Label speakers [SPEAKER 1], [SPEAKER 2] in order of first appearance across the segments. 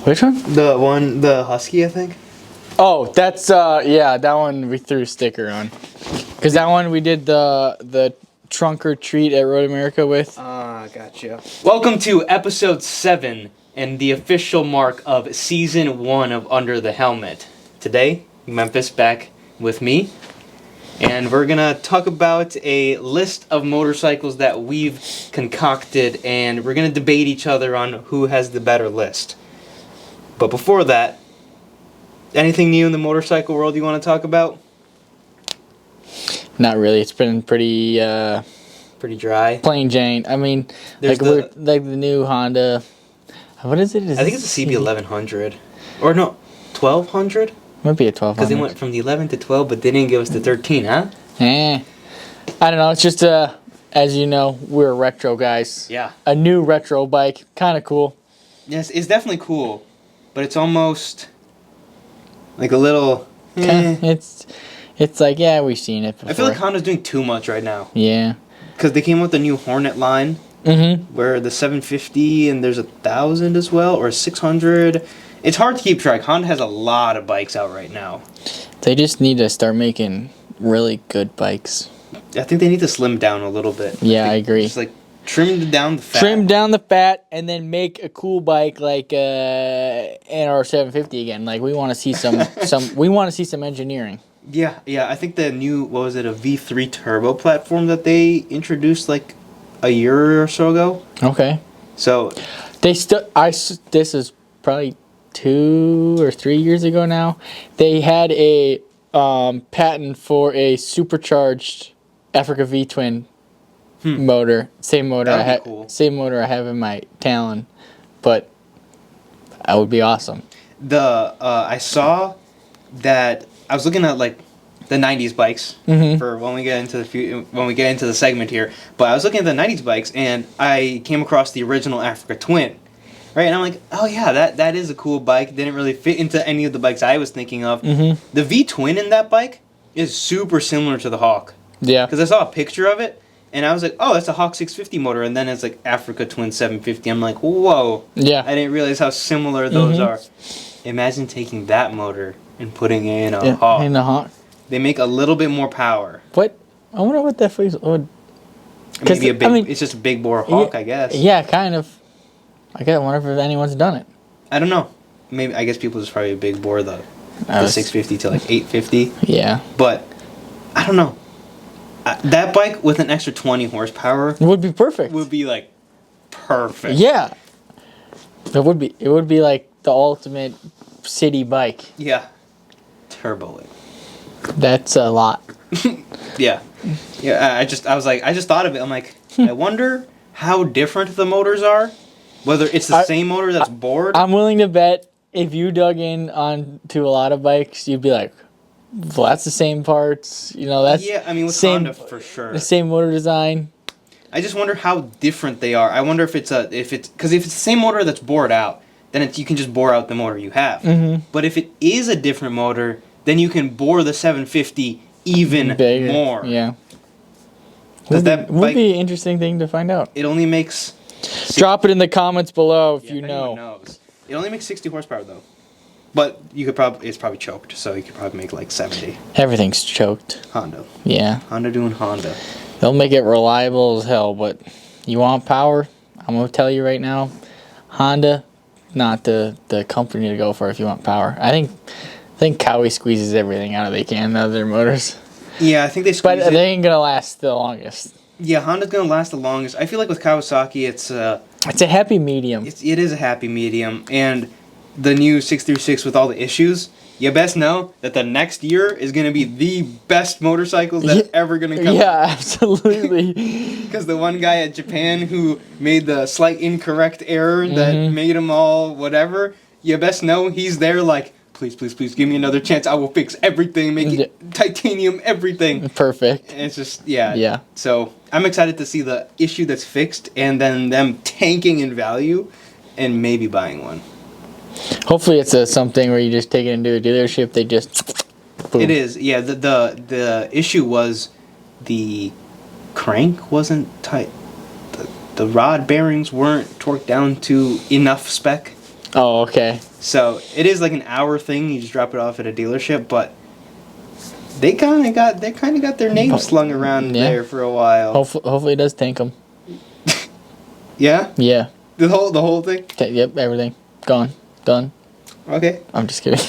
[SPEAKER 1] Which one?
[SPEAKER 2] The Husky, I think.
[SPEAKER 1] Oh, that's yeah, that one we threw a sticker on. Cause that one we did the trunk or treat at Road America with.
[SPEAKER 2] Ah, gotcha. Welcome to episode 7 and the official mark of season 1 of Under the Helmet. Today, Memphis back with me, and we're gonna talk about a list of motorcycles that we've concocted, and we're gonna debate each other on who has the better list. But before that, anything new in the motorcycle world you want to talk about?
[SPEAKER 1] Not really. It's been pretty
[SPEAKER 2] Pretty dry.
[SPEAKER 1] plain Jane. I mean,
[SPEAKER 2] There's
[SPEAKER 1] like the new Honda. What is it?
[SPEAKER 2] I think it's a CB1100, or no, 1200.
[SPEAKER 1] Might be a 1200.
[SPEAKER 2] Because they went from the 11 to 12, but they didn't give us the 13, huh?
[SPEAKER 1] I don't know. It's just as you know, we're retro guys.
[SPEAKER 2] Yeah.
[SPEAKER 1] A new retro bike, kind of cool.
[SPEAKER 2] Yes, it's definitely cool, but it's almost like a little.
[SPEAKER 1] It's like, yeah, we've seen it before.
[SPEAKER 2] I feel like Honda's doing too much right now.
[SPEAKER 1] Yeah.
[SPEAKER 2] Because they came with the new Hornet line, where the 750 and there's 1,000 as well, or 600. It's hard to keep track. Honda has a lot of bikes out right now.
[SPEAKER 1] They just need to start making really good bikes.
[SPEAKER 2] I think they need to slim down a little bit.
[SPEAKER 1] Yeah, I agree.
[SPEAKER 2] Just like trim down the fat.
[SPEAKER 1] Trim down the fat and then make a cool bike like in our 750 again. Like we want to see some engineering.
[SPEAKER 2] Yeah. I think the new, what was it, a V3 turbo platform that they introduced like a year or so ago.
[SPEAKER 1] Okay.
[SPEAKER 2] So
[SPEAKER 1] This is probably 2 or 3 years ago now. They had a patent for a supercharged Africa V twin motor. Same motor Same motor I have in my Talon, but that would be awesome.
[SPEAKER 2] I saw that I was looking at like the 90s bikes for when we get into the segment here. But I was looking at the 90s bikes and I came across the original Africa Twin. Right, and I'm like, oh yeah, that is a cool bike. Didn't really fit into any of the bikes I was thinking of. The V twin in that bike is super similar to the Hawk.
[SPEAKER 1] Yeah.
[SPEAKER 2] Because I saw a picture of it, and I was like, oh, that's a Hawk 650 motor, and then it's like Africa Twin 750. I'm like, whoa.
[SPEAKER 1] Yeah.
[SPEAKER 2] I didn't realize how similar those are. Imagine taking that motor and putting it in a Hawk.
[SPEAKER 1] In a Hawk.
[SPEAKER 2] They make a little bit more power.
[SPEAKER 1] What? I wonder what that would.
[SPEAKER 2] Maybe it's just a big bore Hawk, I guess.
[SPEAKER 1] Yeah, kind of. I wonder if anyone's done it.
[SPEAKER 2] I don't know. Maybe I guess people just probably a big bore the 650 to like 850.
[SPEAKER 1] Yeah.
[SPEAKER 2] But I don't know. That bike with an extra 20 horsepower
[SPEAKER 1] It would be perfect.
[SPEAKER 2] would be like perfect.
[SPEAKER 1] Yeah. It would be. It would be like the ultimate city bike.
[SPEAKER 2] Yeah. Turbo it.
[SPEAKER 1] That's a lot.
[SPEAKER 2] Yeah. Yeah. I just thought of it. I'm like, I wonder how different the motors are. Whether it's the same motor that's bored.
[SPEAKER 1] I'm willing to bet if you dug in onto a lot of bikes, you'd be like, well, that's the same parts. You know, that's
[SPEAKER 2] with Honda for sure.
[SPEAKER 1] The same motor design.
[SPEAKER 2] I just wonder how different they are. I wonder if it's because if it's the same motor that's bored out, then you can just bore out the motor you have. But if it is a different motor, then you can bore the 750 even
[SPEAKER 1] bigger.
[SPEAKER 2] More.
[SPEAKER 1] Yeah.
[SPEAKER 2] Does
[SPEAKER 1] would be an interesting thing to find out.
[SPEAKER 2] It only makes.
[SPEAKER 1] Drop it in the comments below if you
[SPEAKER 2] know. Knows. It only makes 60 horsepower though, but it's probably choked, so you could probably make like 70.
[SPEAKER 1] Everything's choked.
[SPEAKER 2] Honda.
[SPEAKER 1] Yeah.
[SPEAKER 2] Honda doing Honda.
[SPEAKER 1] They'll make it reliable as hell, but you want power? I'm gonna tell you right now, Honda, not the company to go for if you want power. I think Cowie squeezes everything out of their motors.
[SPEAKER 2] Yeah, I think they squeeze.
[SPEAKER 1] But they ain't gonna last the longest.
[SPEAKER 2] Yeah, Honda's gonna last the longest. I feel like with Kawasaki, it's a
[SPEAKER 1] happy medium.
[SPEAKER 2] It is a happy medium, and the new 636 with all the issues, you best know that the next year is gonna be the best motorcycles that's ever gonna come.
[SPEAKER 1] Yeah, absolutely.
[SPEAKER 2] Because the one guy at Japan who made the slight incorrect error that made them all whatever, you best know he's there like, please, give me another chance. I will fix everything, make it titanium, everything.
[SPEAKER 1] Perfect.
[SPEAKER 2] And it's just, yeah.
[SPEAKER 1] Yeah.
[SPEAKER 2] So I'm excited to see the issue that's fixed and then them tanking in value and maybe buying one.
[SPEAKER 1] Hopefully it's something where you just take it into a dealership, they just... Boom.
[SPEAKER 2] It is, yeah. The issue was the crank wasn't tight. The rod bearings weren't torqued down to enough spec.
[SPEAKER 1] Oh, okay.
[SPEAKER 2] So it is like an hour thing. You just drop it off at a dealership, but they kind of got their name slung around there for a while.
[SPEAKER 1] Hopefully it does tank them.
[SPEAKER 2] Yeah.
[SPEAKER 1] Yeah.
[SPEAKER 2] The whole thing.
[SPEAKER 1] Yep. Everything gone. Done.
[SPEAKER 2] Okay.
[SPEAKER 1] I'm just kidding.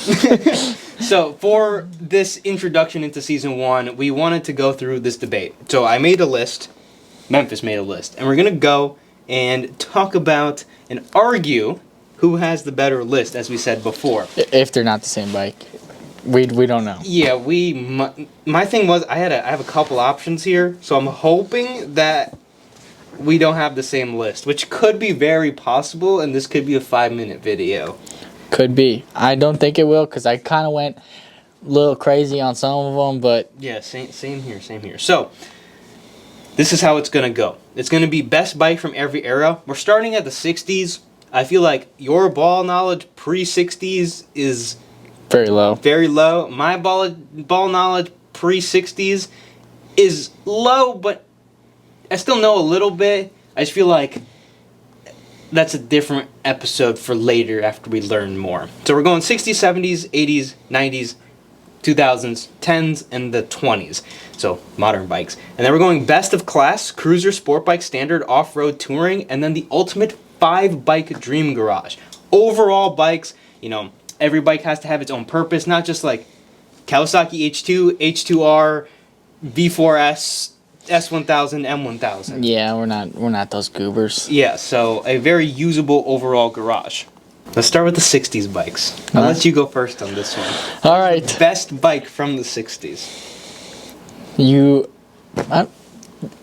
[SPEAKER 2] So for this introduction into season 1, we wanted to go through this debate. So I made a list. Memphis made a list, and we're gonna go and talk about and argue who has the better list, as we said before.
[SPEAKER 1] If they're not the same bike, we don't know.
[SPEAKER 2] Yeah, my thing was I have a couple options here, so I'm hoping that we don't have the same list, which could be very possible, and this could be a 5-minute video.
[SPEAKER 1] Could be. I don't think it will, because I kind of went a little crazy on some of them, but...
[SPEAKER 2] Yeah, same here. So, this is how it's going to go. It's going to be best bike from every era. We're starting at the 60s. I feel like your ball knowledge pre-60s is...
[SPEAKER 1] Very low.
[SPEAKER 2] Very low. My ball knowledge pre-60s is low, but I still know a little bit. I just feel like that's a different episode for later after we learn more. So we're going 60s, 70s, 80s, 90s, 2000s, 10s, and the 20s. So modern bikes. And then we're going best of class, cruiser, sport bike, standard, off-road, touring, and then the ultimate 5-bike dream garage. Overall bikes, every bike has to have its own purpose, not just like Kawasaki H2, H2R, V4S, S1000, M1000.
[SPEAKER 1] Yeah, we're not those goobers.
[SPEAKER 2] Yeah, so a very usable overall garage. Let's start with the 60s bikes. I'll let you go first on this one.
[SPEAKER 1] All right.
[SPEAKER 2] Best bike from the 60s.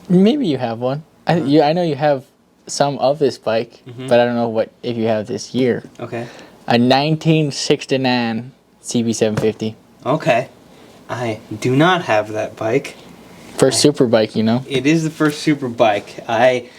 [SPEAKER 1] Maybe you have one. I know you have some of this bike, but I don't know if you have this year.
[SPEAKER 2] Okay.
[SPEAKER 1] A 1969 CB750.
[SPEAKER 2] Okay. I do not have that bike.
[SPEAKER 1] First super bike,
[SPEAKER 2] It is the first super bike. I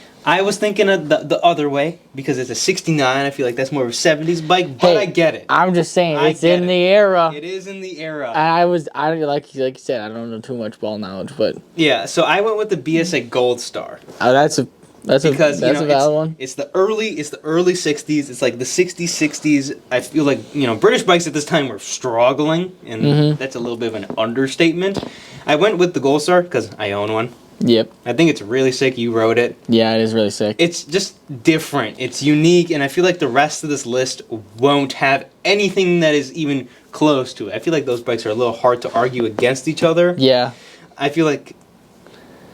[SPEAKER 2] was thinking of the other way because it's a 69. I feel like that's more of a 70s bike, but I get it.
[SPEAKER 1] I'm just saying it's in the era.
[SPEAKER 2] It is in the era.
[SPEAKER 1] I like you said, I don't know too much ball knowledge, but
[SPEAKER 2] yeah. So I went with the BSA Gold Star.
[SPEAKER 1] That's a valid one.
[SPEAKER 2] It's the early 60s. It's like the 60s. I feel like British bikes at this time were struggling, and that's a little bit of an understatement. I went with the Gold Star because I own one.
[SPEAKER 1] Yep.
[SPEAKER 2] I think it's really sick. You rode it.
[SPEAKER 1] Yeah, it is really sick.
[SPEAKER 2] It's just different. It's unique, and I feel like the rest of this list won't have anything that is even close to it. I feel like those bikes are a little hard to argue against each other.
[SPEAKER 1] Yeah.
[SPEAKER 2] I feel like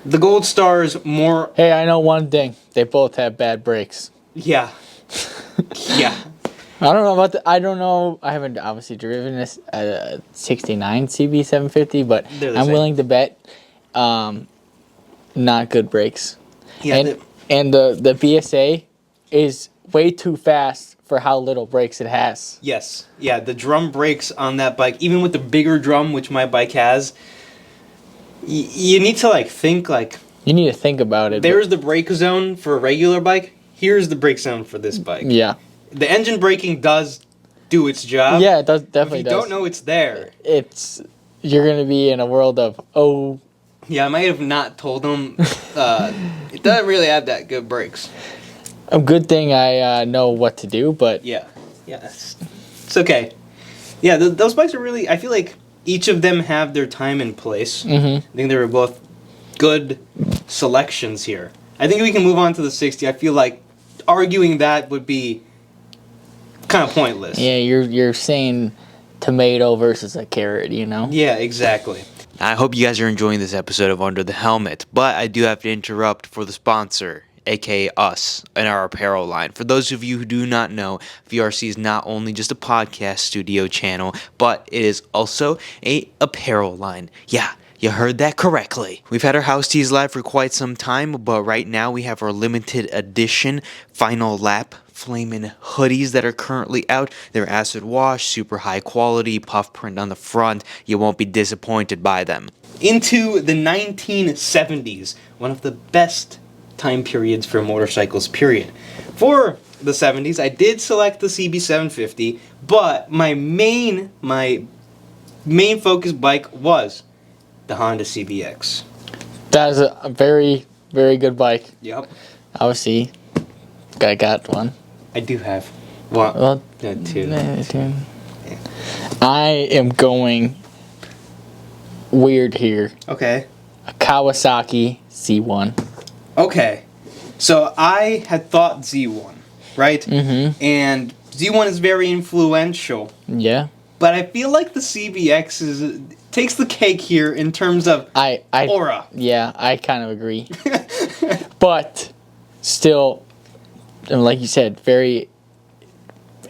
[SPEAKER 2] the Gold Star is more...
[SPEAKER 1] Hey, I know one thing. They both have bad brakes.
[SPEAKER 2] Yeah. Yeah.
[SPEAKER 1] I don't know about I don't know. I haven't obviously driven this 69 CB750, but I'm willing to bet not good brakes.
[SPEAKER 2] Yeah.
[SPEAKER 1] And the BSA is way too fast for how little brakes it has.
[SPEAKER 2] Yes. Yeah, the drum brakes on that bike, even with the bigger drum, which my bike has, you need to think
[SPEAKER 1] you need to think about it.
[SPEAKER 2] There's the brake zone for a regular bike. Here's the brake zone for this bike.
[SPEAKER 1] Yeah.
[SPEAKER 2] The engine braking does do its job.
[SPEAKER 1] Yeah, it definitely
[SPEAKER 2] does. If you don't know it's there,
[SPEAKER 1] you're gonna be in a world of
[SPEAKER 2] Yeah, I might have not told them. It doesn't really have that good brakes.
[SPEAKER 1] A good thing I know what to do, but
[SPEAKER 2] yeah, it's okay. Yeah, those bikes are really. I feel like each of them have their time and place. I think they were both good selections here. I think we can move on to the 60. I feel like arguing that would be kind of pointless.
[SPEAKER 1] Yeah, you're saying tomato versus a carrot,
[SPEAKER 2] Yeah, exactly. I hope you guys are enjoying this episode of Under the Helmet, but I do have to interrupt for the sponsor, aka us, and our apparel line. For those of you who do not know, VRC is not only just a podcast studio channel, but it is also a apparel line. Yeah, you heard that correctly. We've had our house teas live for quite some time, but right now we have our limited edition Final Lap Flamin' hoodies that are currently out. They're acid wash, super high quality, puff print on the front. You won't be disappointed by them. Into the 1970s, one of the best time periods for motorcycles, period. For the 70s, I did select the CB750, but my main focus bike was the Honda CBX.
[SPEAKER 1] That is a very, very good bike.
[SPEAKER 2] Yep.
[SPEAKER 1] Obviously, I got one.
[SPEAKER 2] I do have One.
[SPEAKER 1] Well,
[SPEAKER 2] Two.
[SPEAKER 1] I am going weird here.
[SPEAKER 2] Okay.
[SPEAKER 1] A Kawasaki Z1.
[SPEAKER 2] Okay. So I had thought Z1, right?
[SPEAKER 1] Mm-hmm.
[SPEAKER 2] And Z1 is very influential.
[SPEAKER 1] Yeah.
[SPEAKER 2] But I feel like the CBX takes the cake here in terms of aura.
[SPEAKER 1] Yeah, I kind of agree. But still, like you said, very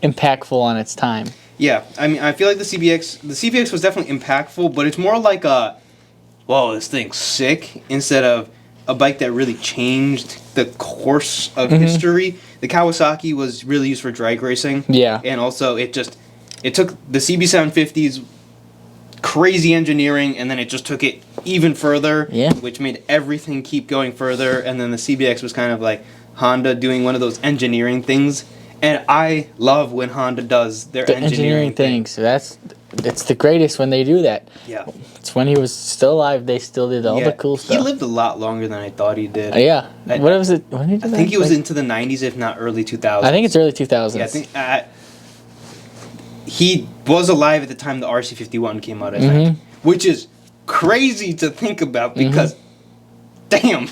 [SPEAKER 1] impactful on its time.
[SPEAKER 2] Yeah, I mean, I feel like the CBX was definitely impactful, but it's more like whoa, this thing's sick, instead of a bike that really changed the course of history. The Kawasaki was really used for drag racing.
[SPEAKER 1] Yeah.
[SPEAKER 2] And also, it took the CB750's crazy engineering, and then it just took it even further, which made everything keep going further, and then the CBX was kind of like Honda doing one of those engineering things. And I love when Honda does their engineering things.
[SPEAKER 1] It's the greatest when they do that.
[SPEAKER 2] Yeah.
[SPEAKER 1] It's when he was still alive, they still did all the cool stuff.
[SPEAKER 2] He lived a lot longer than I thought he did.
[SPEAKER 1] Yeah. What was it? When did he do that?
[SPEAKER 2] I think he was into the 90s, if not early 2000s.
[SPEAKER 1] I think it's early 2000s.
[SPEAKER 2] Yeah, I think he was alive at the time the RC51 came out, I think. Which is crazy to think about because, damn.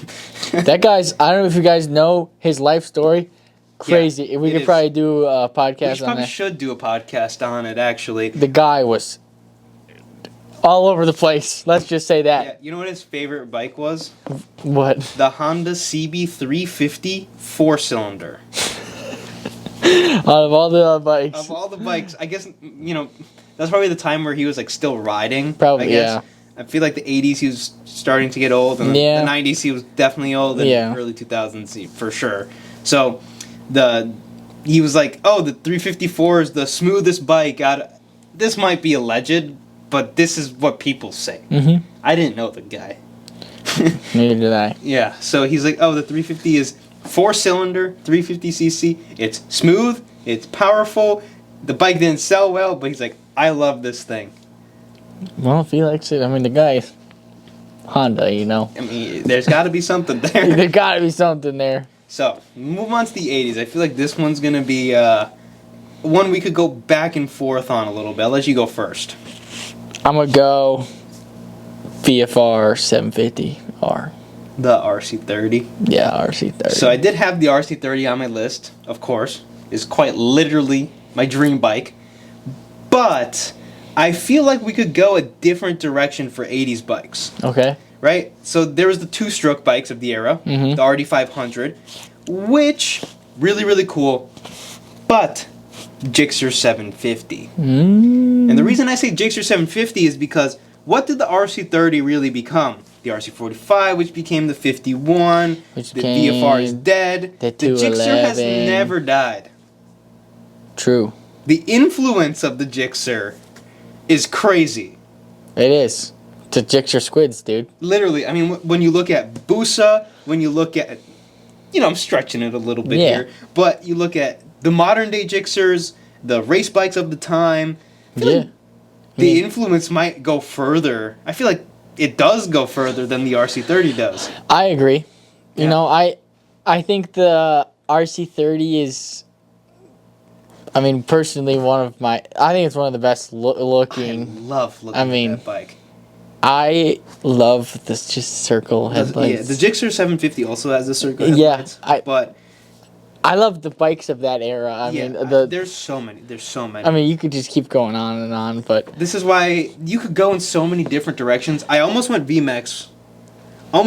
[SPEAKER 1] That guy's, I don't know if you guys know his life story. Crazy.
[SPEAKER 2] Yeah,
[SPEAKER 1] we could probably do a podcast on that.
[SPEAKER 2] We should do a podcast on it, actually.
[SPEAKER 1] The guy was all over the place. Let's just say that.
[SPEAKER 2] Yeah, you know what his favorite bike was?
[SPEAKER 1] What?
[SPEAKER 2] The Honda CB350 4-cylinder.
[SPEAKER 1] Out of all the bikes.
[SPEAKER 2] Of all the bikes, I guess, that's probably the time where he was, like, still riding.
[SPEAKER 1] Probably,
[SPEAKER 2] I guess.
[SPEAKER 1] yeah.
[SPEAKER 2] I feel like the 80s he was starting to get old, and the 90s he was definitely old, and early 2000s for sure. So he was like, oh, the 354 is the smoothest bike out. This might be alleged, but this is what people say. I didn't know the guy.
[SPEAKER 1] Neither did I.
[SPEAKER 2] Yeah, so he's like, oh, the 350 is 4-cylinder, 350cc. It's smooth, it's powerful. The bike didn't sell well, but he's like, I love this thing.
[SPEAKER 1] Well, if he likes it, I mean, the guy, Honda,
[SPEAKER 2] I mean, there's got to be something there.
[SPEAKER 1] There's got to be something there.
[SPEAKER 2] So, move on to the 80s. I feel like this one's going to be one we could go back and forth on a little bit. I'll let you go first.
[SPEAKER 1] I'm going to go VFR 750R.
[SPEAKER 2] The RC30.
[SPEAKER 1] Yeah, RC30.
[SPEAKER 2] So, I did have the RC30 on my list, of course. It's quite literally my dream bike. But I feel like we could go a different direction for 80s bikes.
[SPEAKER 1] Okay.
[SPEAKER 2] Right? So there was the two-stroke bikes of the era, the RD500, which, really, really cool, but Gixxer 750. And the reason I say Gixxer 750 is because what did the RC30 really become? The RC45, which became the 51, the VFR is dead, the Gixxer has never died.
[SPEAKER 1] True.
[SPEAKER 2] The influence of the Gixxer is crazy.
[SPEAKER 1] It is. To Gixxer squids, dude.
[SPEAKER 2] Literally, I mean, when you look at Busa, when you look at, I'm stretching it a little bit here, but you look at the modern day Gixxers, the race bikes of the time, like the influence might go further. I feel like it does go further than the RC30 does.
[SPEAKER 1] I agree. You know, I think the RC30 is, personally, I think it's one of the best looking.
[SPEAKER 2] I love looking at that bike.
[SPEAKER 1] I love this just circle headlights.
[SPEAKER 2] Yeah, the Gixxer 750 also has the circle headlights. But
[SPEAKER 1] I love the bikes of that era.
[SPEAKER 2] There's so many.
[SPEAKER 1] You could just keep going on and on, but
[SPEAKER 2] this is why you could go in so many different directions. I almost went VMAX. I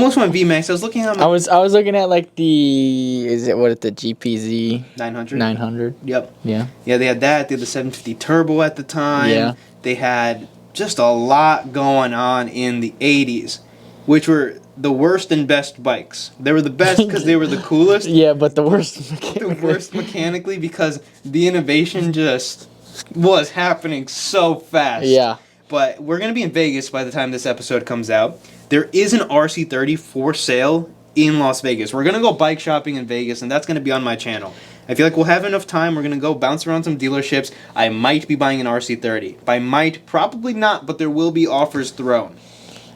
[SPEAKER 2] was looking at.
[SPEAKER 1] I was looking at like the GPZ
[SPEAKER 2] 900.
[SPEAKER 1] 900.
[SPEAKER 2] Yep.
[SPEAKER 1] Yeah.
[SPEAKER 2] Yeah, they had that. They had the 750 Turbo at the time.
[SPEAKER 1] Yeah.
[SPEAKER 2] They had just a lot going on in the 80s, which were the worst and best bikes. They were the best because they were the coolest.
[SPEAKER 1] Yeah, but the worst
[SPEAKER 2] mechanically. The worst mechanically because the innovation just was happening so fast.
[SPEAKER 1] Yeah.
[SPEAKER 2] But we're going to be in Vegas by the time this episode comes out. There is an RC30 for sale in Las Vegas. We're going to go bike shopping in Vegas, and that's going to be on my channel. I feel like we'll have enough time. We're going to go bounce around some dealerships. I might be buying an RC30. By might, probably not, but there will be offers thrown.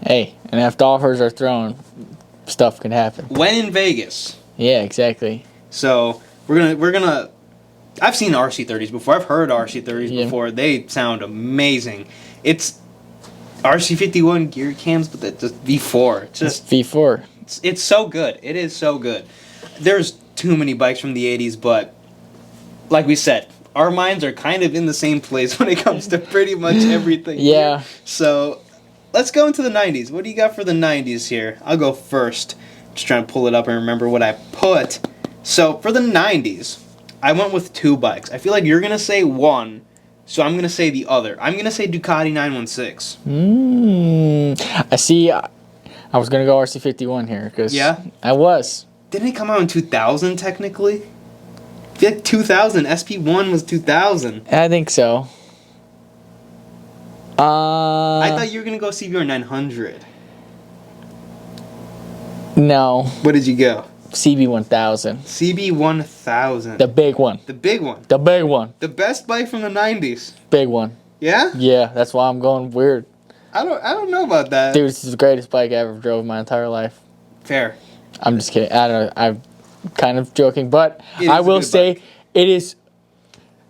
[SPEAKER 1] Hey, and after offers are thrown, stuff can happen.
[SPEAKER 2] When in Vegas.
[SPEAKER 1] Yeah, exactly.
[SPEAKER 2] So, we're gonna I've seen RC30s before. I've heard RC30s
[SPEAKER 1] Yeah.
[SPEAKER 2] before. They sound amazing. It's RC51 gear cams, but that's just V4. It's
[SPEAKER 1] It's
[SPEAKER 2] just
[SPEAKER 1] V4.
[SPEAKER 2] it's so good. It is so good. There's too many bikes from the 80s, but like we said, our minds are kind of in the same place when it comes to pretty much everything.
[SPEAKER 1] Yeah.
[SPEAKER 2] Here. So let's go into the 90s. What do you got for the 90s here? I'll go first. Just trying to pull it up and remember what I put. So for the 90s, I went with two bikes. I feel like you're going to say one, so I'm going to say the other. I'm going to say Ducati 916.
[SPEAKER 1] I see. I was going to go RC51 here. Cause
[SPEAKER 2] Yeah?
[SPEAKER 1] I was.
[SPEAKER 2] Didn't it come out in 2000 technically? I feel like 2000. SP1 was 2000.
[SPEAKER 1] I think so.
[SPEAKER 2] I thought you were going to go CBR 900.
[SPEAKER 1] No.
[SPEAKER 2] What did you go?
[SPEAKER 1] CB1000.
[SPEAKER 2] CB1000.
[SPEAKER 1] The big one.
[SPEAKER 2] The big one.
[SPEAKER 1] The big one.
[SPEAKER 2] The best bike from the 90s.
[SPEAKER 1] Big one.
[SPEAKER 2] Yeah?
[SPEAKER 1] Yeah, that's why I'm going weird.
[SPEAKER 2] I don't know about that.
[SPEAKER 1] Dude, this is the greatest bike I ever drove in my entire life.
[SPEAKER 2] Fair.
[SPEAKER 1] I'm just kidding. I don't know. I'm kind of joking, but
[SPEAKER 2] It is
[SPEAKER 1] I
[SPEAKER 2] a
[SPEAKER 1] will
[SPEAKER 2] good
[SPEAKER 1] say
[SPEAKER 2] bike.
[SPEAKER 1] it is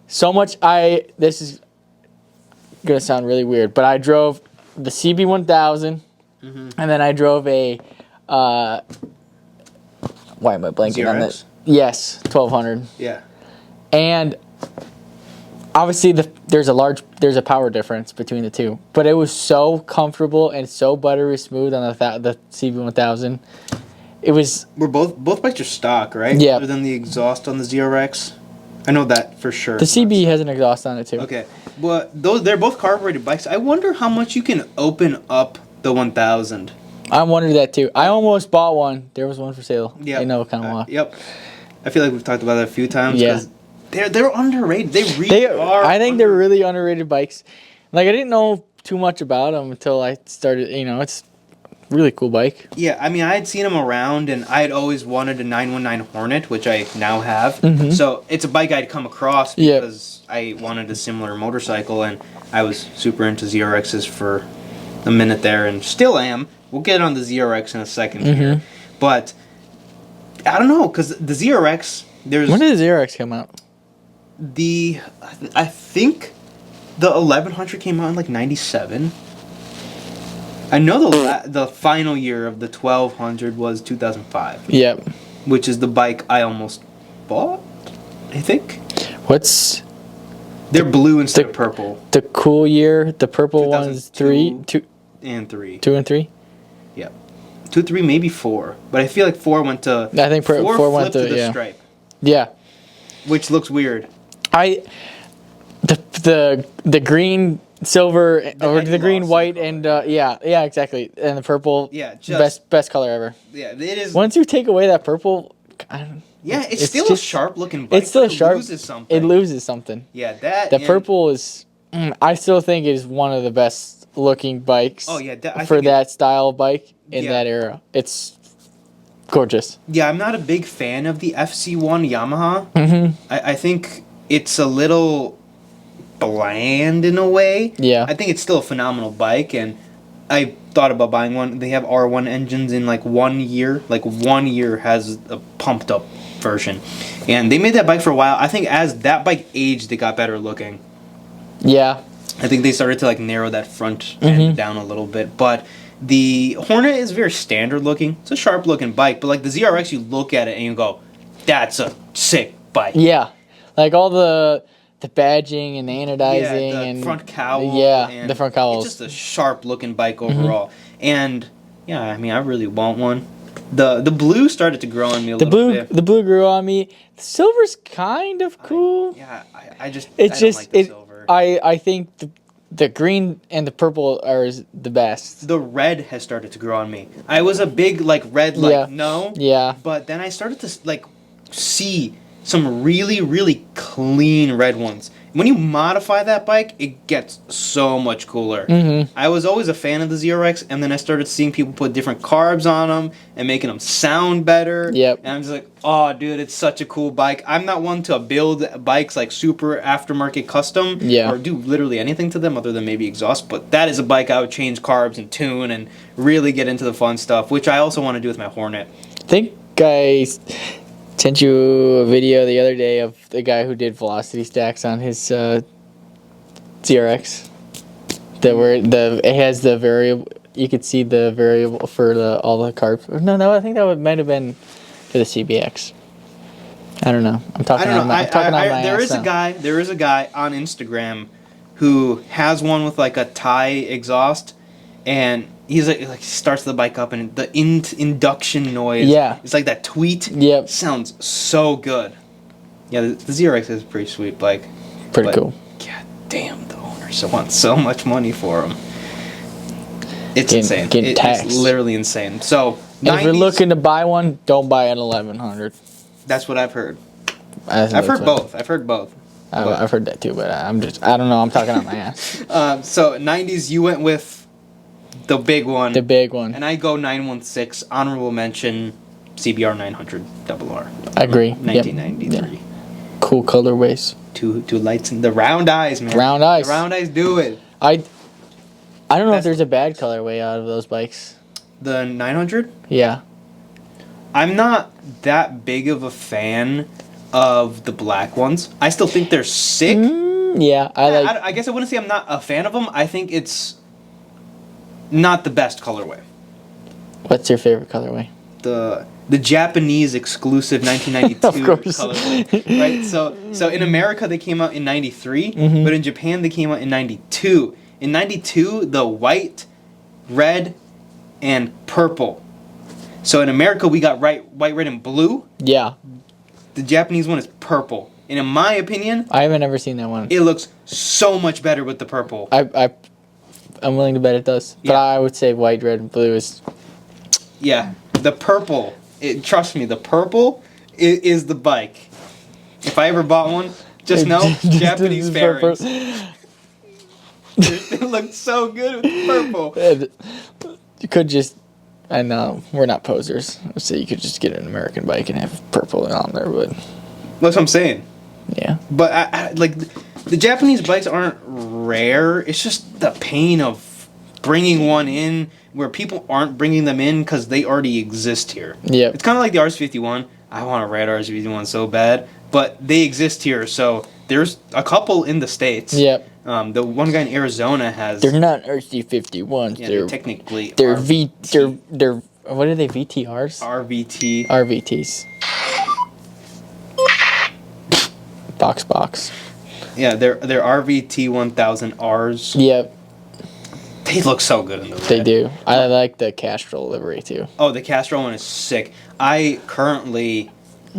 [SPEAKER 1] so much. This is gonna sound really weird, but I drove the CB1000, and then I drove a. Why am I blanking on that?
[SPEAKER 2] ZRX?
[SPEAKER 1] Yes, 1200,
[SPEAKER 2] Yeah.
[SPEAKER 1] and obviously there's a power difference between the two, but it was so comfortable and so buttery smooth on the CB1000. It was.
[SPEAKER 2] We're both bikes are stock, right?
[SPEAKER 1] Yeah.
[SPEAKER 2] Other than the exhaust on the ZRX. I know that for sure.
[SPEAKER 1] The CB has an exhaust on it too.
[SPEAKER 2] Okay. But they're both carbureted bikes. I wonder how much you can open up the 1000.
[SPEAKER 1] I wondered that too. I almost bought one. There was one for sale.
[SPEAKER 2] Yeah.
[SPEAKER 1] I know what kind of one.
[SPEAKER 2] Yep. I feel like we've talked about that a few times.
[SPEAKER 1] Yeah.
[SPEAKER 2] 'Cause they're underrated. They really
[SPEAKER 1] They
[SPEAKER 2] are.
[SPEAKER 1] I think they're really underrated bikes. Like I didn't know too much about them until I started. It's a really cool bike.
[SPEAKER 2] Yeah, I mean, I had seen them around, and I had always wanted a 919 Hornet, which I now have.
[SPEAKER 1] Mhm.
[SPEAKER 2] So it's a bike I'd come across
[SPEAKER 1] Yeah.
[SPEAKER 2] because I wanted a similar motorcycle, and I was super into ZRXs for a minute there, and still am. We'll get on the ZRX in a second here.
[SPEAKER 1] Mhm.
[SPEAKER 2] But I don't know, because the ZRX, there's
[SPEAKER 1] When did the ZRX come out?
[SPEAKER 2] I think the 1100 came out in like 97. I know the final year of the 1200 was 2005,
[SPEAKER 1] Yep.
[SPEAKER 2] which is the bike I almost bought, I think.
[SPEAKER 1] What's
[SPEAKER 2] They're blue instead of purple.
[SPEAKER 1] the cool year? The purple one's
[SPEAKER 2] 2002
[SPEAKER 1] two
[SPEAKER 2] and 3.
[SPEAKER 1] and 3.
[SPEAKER 2] Yeah. 2, 3, maybe 4. But I feel like 4 went to...
[SPEAKER 1] I think 4 went
[SPEAKER 2] flipped to
[SPEAKER 1] to
[SPEAKER 2] the
[SPEAKER 1] yeah.
[SPEAKER 2] stripe,
[SPEAKER 1] Yeah.
[SPEAKER 2] which looks weird.
[SPEAKER 1] The green, silver, or
[SPEAKER 2] head
[SPEAKER 1] the green,
[SPEAKER 2] glossy
[SPEAKER 1] white,
[SPEAKER 2] color.
[SPEAKER 1] and yeah, exactly, and the purple.
[SPEAKER 2] Yeah, just...
[SPEAKER 1] Best color ever.
[SPEAKER 2] Yeah, it is...
[SPEAKER 1] Once you take away that purple, I don't.
[SPEAKER 2] Yeah, it's
[SPEAKER 1] it's
[SPEAKER 2] still
[SPEAKER 1] just-
[SPEAKER 2] a sharp-looking bike.
[SPEAKER 1] It's still
[SPEAKER 2] but
[SPEAKER 1] sharp.
[SPEAKER 2] It loses something.
[SPEAKER 1] It loses something.
[SPEAKER 2] Yeah, that...
[SPEAKER 1] The
[SPEAKER 2] and-
[SPEAKER 1] purple is. I still think it is one of the best looking bikes.
[SPEAKER 2] Oh, yeah, I
[SPEAKER 1] for
[SPEAKER 2] think
[SPEAKER 1] that style bike in
[SPEAKER 2] Yeah.
[SPEAKER 1] that era. It's gorgeous.
[SPEAKER 2] Yeah, I'm not a big fan of the FC1 Yamaha.
[SPEAKER 1] Mm-hmm.
[SPEAKER 2] I think it's a little bland in a way.
[SPEAKER 1] Yeah.
[SPEAKER 2] I think it's still a phenomenal bike, and I thought about buying one. They have R1 engines in like 1 year. Like 1 year has a pumped up version. And they made that bike for a while. I think as that bike aged, it got better looking.
[SPEAKER 1] Yeah.
[SPEAKER 2] I think they started to like narrow that front
[SPEAKER 1] Mm-hmm.
[SPEAKER 2] end down a little bit. But the Hornet is very standard looking. It's a sharp looking bike. But like the ZRX, you look at it and you go, that's a sick bike.
[SPEAKER 1] Yeah. Like all the badging and the anodizing
[SPEAKER 2] the
[SPEAKER 1] and
[SPEAKER 2] front cowl.
[SPEAKER 1] Yeah,
[SPEAKER 2] and
[SPEAKER 1] the front cowls.
[SPEAKER 2] It's just a sharp looking bike overall. And yeah, I mean, I really want one. The blue started to grow on me a little bit.
[SPEAKER 1] The blue grew on me. The silver's kind of cool.
[SPEAKER 2] Yeah, I just
[SPEAKER 1] It's
[SPEAKER 2] I
[SPEAKER 1] just
[SPEAKER 2] don't like the
[SPEAKER 1] it.
[SPEAKER 2] silver.
[SPEAKER 1] I think the green and the purple are the best.
[SPEAKER 2] The red has started to grow on me. I was a big like red like
[SPEAKER 1] Yeah.
[SPEAKER 2] no.
[SPEAKER 1] Yeah.
[SPEAKER 2] But then I started to like see some really really clean red ones. When you modify that bike, it gets so much cooler.
[SPEAKER 1] Mm-hmm.
[SPEAKER 2] I was always a fan of the ZRX, and then I started seeing people put different carbs on them and making them sound better.
[SPEAKER 1] Yep.
[SPEAKER 2] And I'm just like, oh, dude, it's such a cool bike. I'm not one to build bikes like super aftermarket custom
[SPEAKER 1] Yeah.
[SPEAKER 2] or do literally anything to them other than maybe exhaust, but that is a bike I would change carbs and tune and really get into the fun stuff, which I also want to do with my Hornet.
[SPEAKER 1] I think Sent you a video the other day of the guy who did velocity stacks on his ZRX. It has the variable. You could see the variable for all the carbs. No, I think might have been for the CBX. I don't know. I'm talking.
[SPEAKER 2] There is a guy on Instagram who has one with like a tie exhaust, and he's like starts the bike up, and the induction noise.
[SPEAKER 1] Yeah.
[SPEAKER 2] It's like that tweet.
[SPEAKER 1] Yep.
[SPEAKER 2] Sounds so good. Yeah, the ZRX is a pretty sweet bike.
[SPEAKER 1] Pretty cool.
[SPEAKER 2] God damn, the owners want so much money for them. It's insane. It's literally insane. So,
[SPEAKER 1] if you're looking to buy one, don't buy an 1100.
[SPEAKER 2] That's what I've heard. I've heard both. I've heard
[SPEAKER 1] that too, but I don't know. I'm talking on my ass.
[SPEAKER 2] So 90s, you went with the big one.
[SPEAKER 1] The big one.
[SPEAKER 2] And I go 916, honorable mention, CBR 900 RR.
[SPEAKER 1] I agree.
[SPEAKER 2] 1993.
[SPEAKER 1] Yep. Cool colorways.
[SPEAKER 2] Two lights in the round eyes, man.
[SPEAKER 1] Round eyes.
[SPEAKER 2] The round eyes do it.
[SPEAKER 1] I don't know if there's a bad colorway out of those bikes.
[SPEAKER 2] The 900?
[SPEAKER 1] Yeah.
[SPEAKER 2] I'm not that big of a fan of the black ones. I still think they're sick.
[SPEAKER 1] Yeah,
[SPEAKER 2] I guess I wouldn't say I'm not a fan of them. I think it's not the best colorway.
[SPEAKER 1] What's your favorite colorway?
[SPEAKER 2] The Japanese exclusive 1992 colorway. Right? So in America they came out in 93, but in Japan they came out in 92. In 92, the white, red, and purple. So in America, we got white, red, and blue.
[SPEAKER 1] Yeah.
[SPEAKER 2] The Japanese one is purple. And in my opinion...
[SPEAKER 1] I haven't ever seen that one.
[SPEAKER 2] It looks so much better with the purple.
[SPEAKER 1] I'm willing to bet it does. But I would say white, red, and blue is...
[SPEAKER 2] Yeah. The purple. Trust me, the purple is the bike. If I ever bought one, just know, Japanese fairings. It looked so good with the purple.
[SPEAKER 1] You could just... I know, we're not posers. So you could just get an American bike and have purple on there, but...
[SPEAKER 2] That's what I'm saying.
[SPEAKER 1] Yeah.
[SPEAKER 2] But, I the Japanese bikes aren't rare. It's just the pain of bringing one in where people aren't bringing them in because they already exist here.
[SPEAKER 1] Yeah.
[SPEAKER 2] It's kind of like the RS51. I want a red RS51 so bad. But they exist here, so there's a couple in the States.
[SPEAKER 1] Yep.
[SPEAKER 2] The one guy in Arizona has...
[SPEAKER 1] They're not RC51s.
[SPEAKER 2] Yeah, they're technically...
[SPEAKER 1] They're they're what are they, VTRs?
[SPEAKER 2] RVT.
[SPEAKER 1] RVTs. Box.
[SPEAKER 2] Yeah, they're RVT 1000Rs.
[SPEAKER 1] Yep.
[SPEAKER 2] They look so good in the red.
[SPEAKER 1] They do. I like the Castrol livery too.
[SPEAKER 2] Oh, the Castrol one is sick. I currently,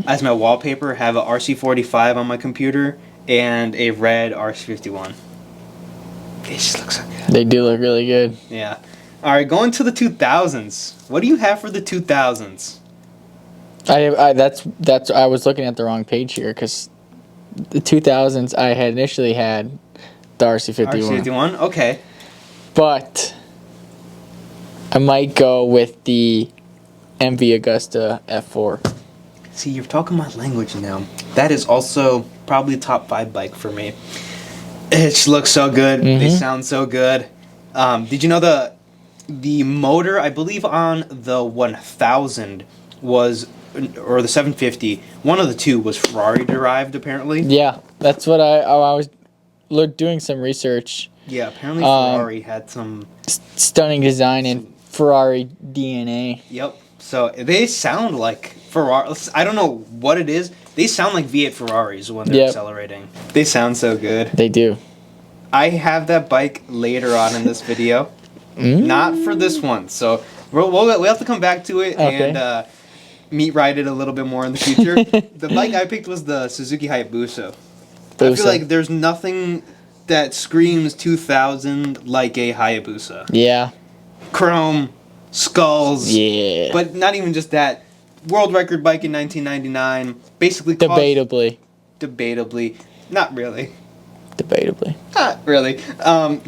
[SPEAKER 2] as my wallpaper, have a RC45 on my computer and a red RC51. They just look so good.
[SPEAKER 1] They do look really good.
[SPEAKER 2] Yeah. All right, going to the 2000s. What do you have for the 2000s?
[SPEAKER 1] I was looking at the wrong page here because the 2000s I had initially had the RC51.
[SPEAKER 2] RC51, okay.
[SPEAKER 1] But I might go with the MV Agusta F4.
[SPEAKER 2] See, you're talking my language now. That is also probably a top 5 bike for me. It just looks so good. They sound so good. Did you know the motor, I believe on the 1000 was, or the 750, one of the two was Ferrari derived apparently.
[SPEAKER 1] Yeah, that's what I was doing some research.
[SPEAKER 2] Yeah, apparently Ferrari had some...
[SPEAKER 1] stunning design and Ferrari DNA.
[SPEAKER 2] Yep. So they sound like Ferrari. I don't know what it is. They sound like V8 Ferraris when they're accelerating. They sound so good.
[SPEAKER 1] They do.
[SPEAKER 2] I have that bike later on in this video. Not for this one. So we'll have to come back to it and meet ride it a little bit more in the future. The bike I picked was the Suzuki Hayabusa. I feel like there's nothing that screams 2000 like a Hayabusa.
[SPEAKER 1] Yeah.
[SPEAKER 2] Chrome, skulls.
[SPEAKER 1] Yeah.
[SPEAKER 2] But not even just that. World record bike in 1999. Basically Debatably. Not really.
[SPEAKER 1] Debatably.
[SPEAKER 2] Not really.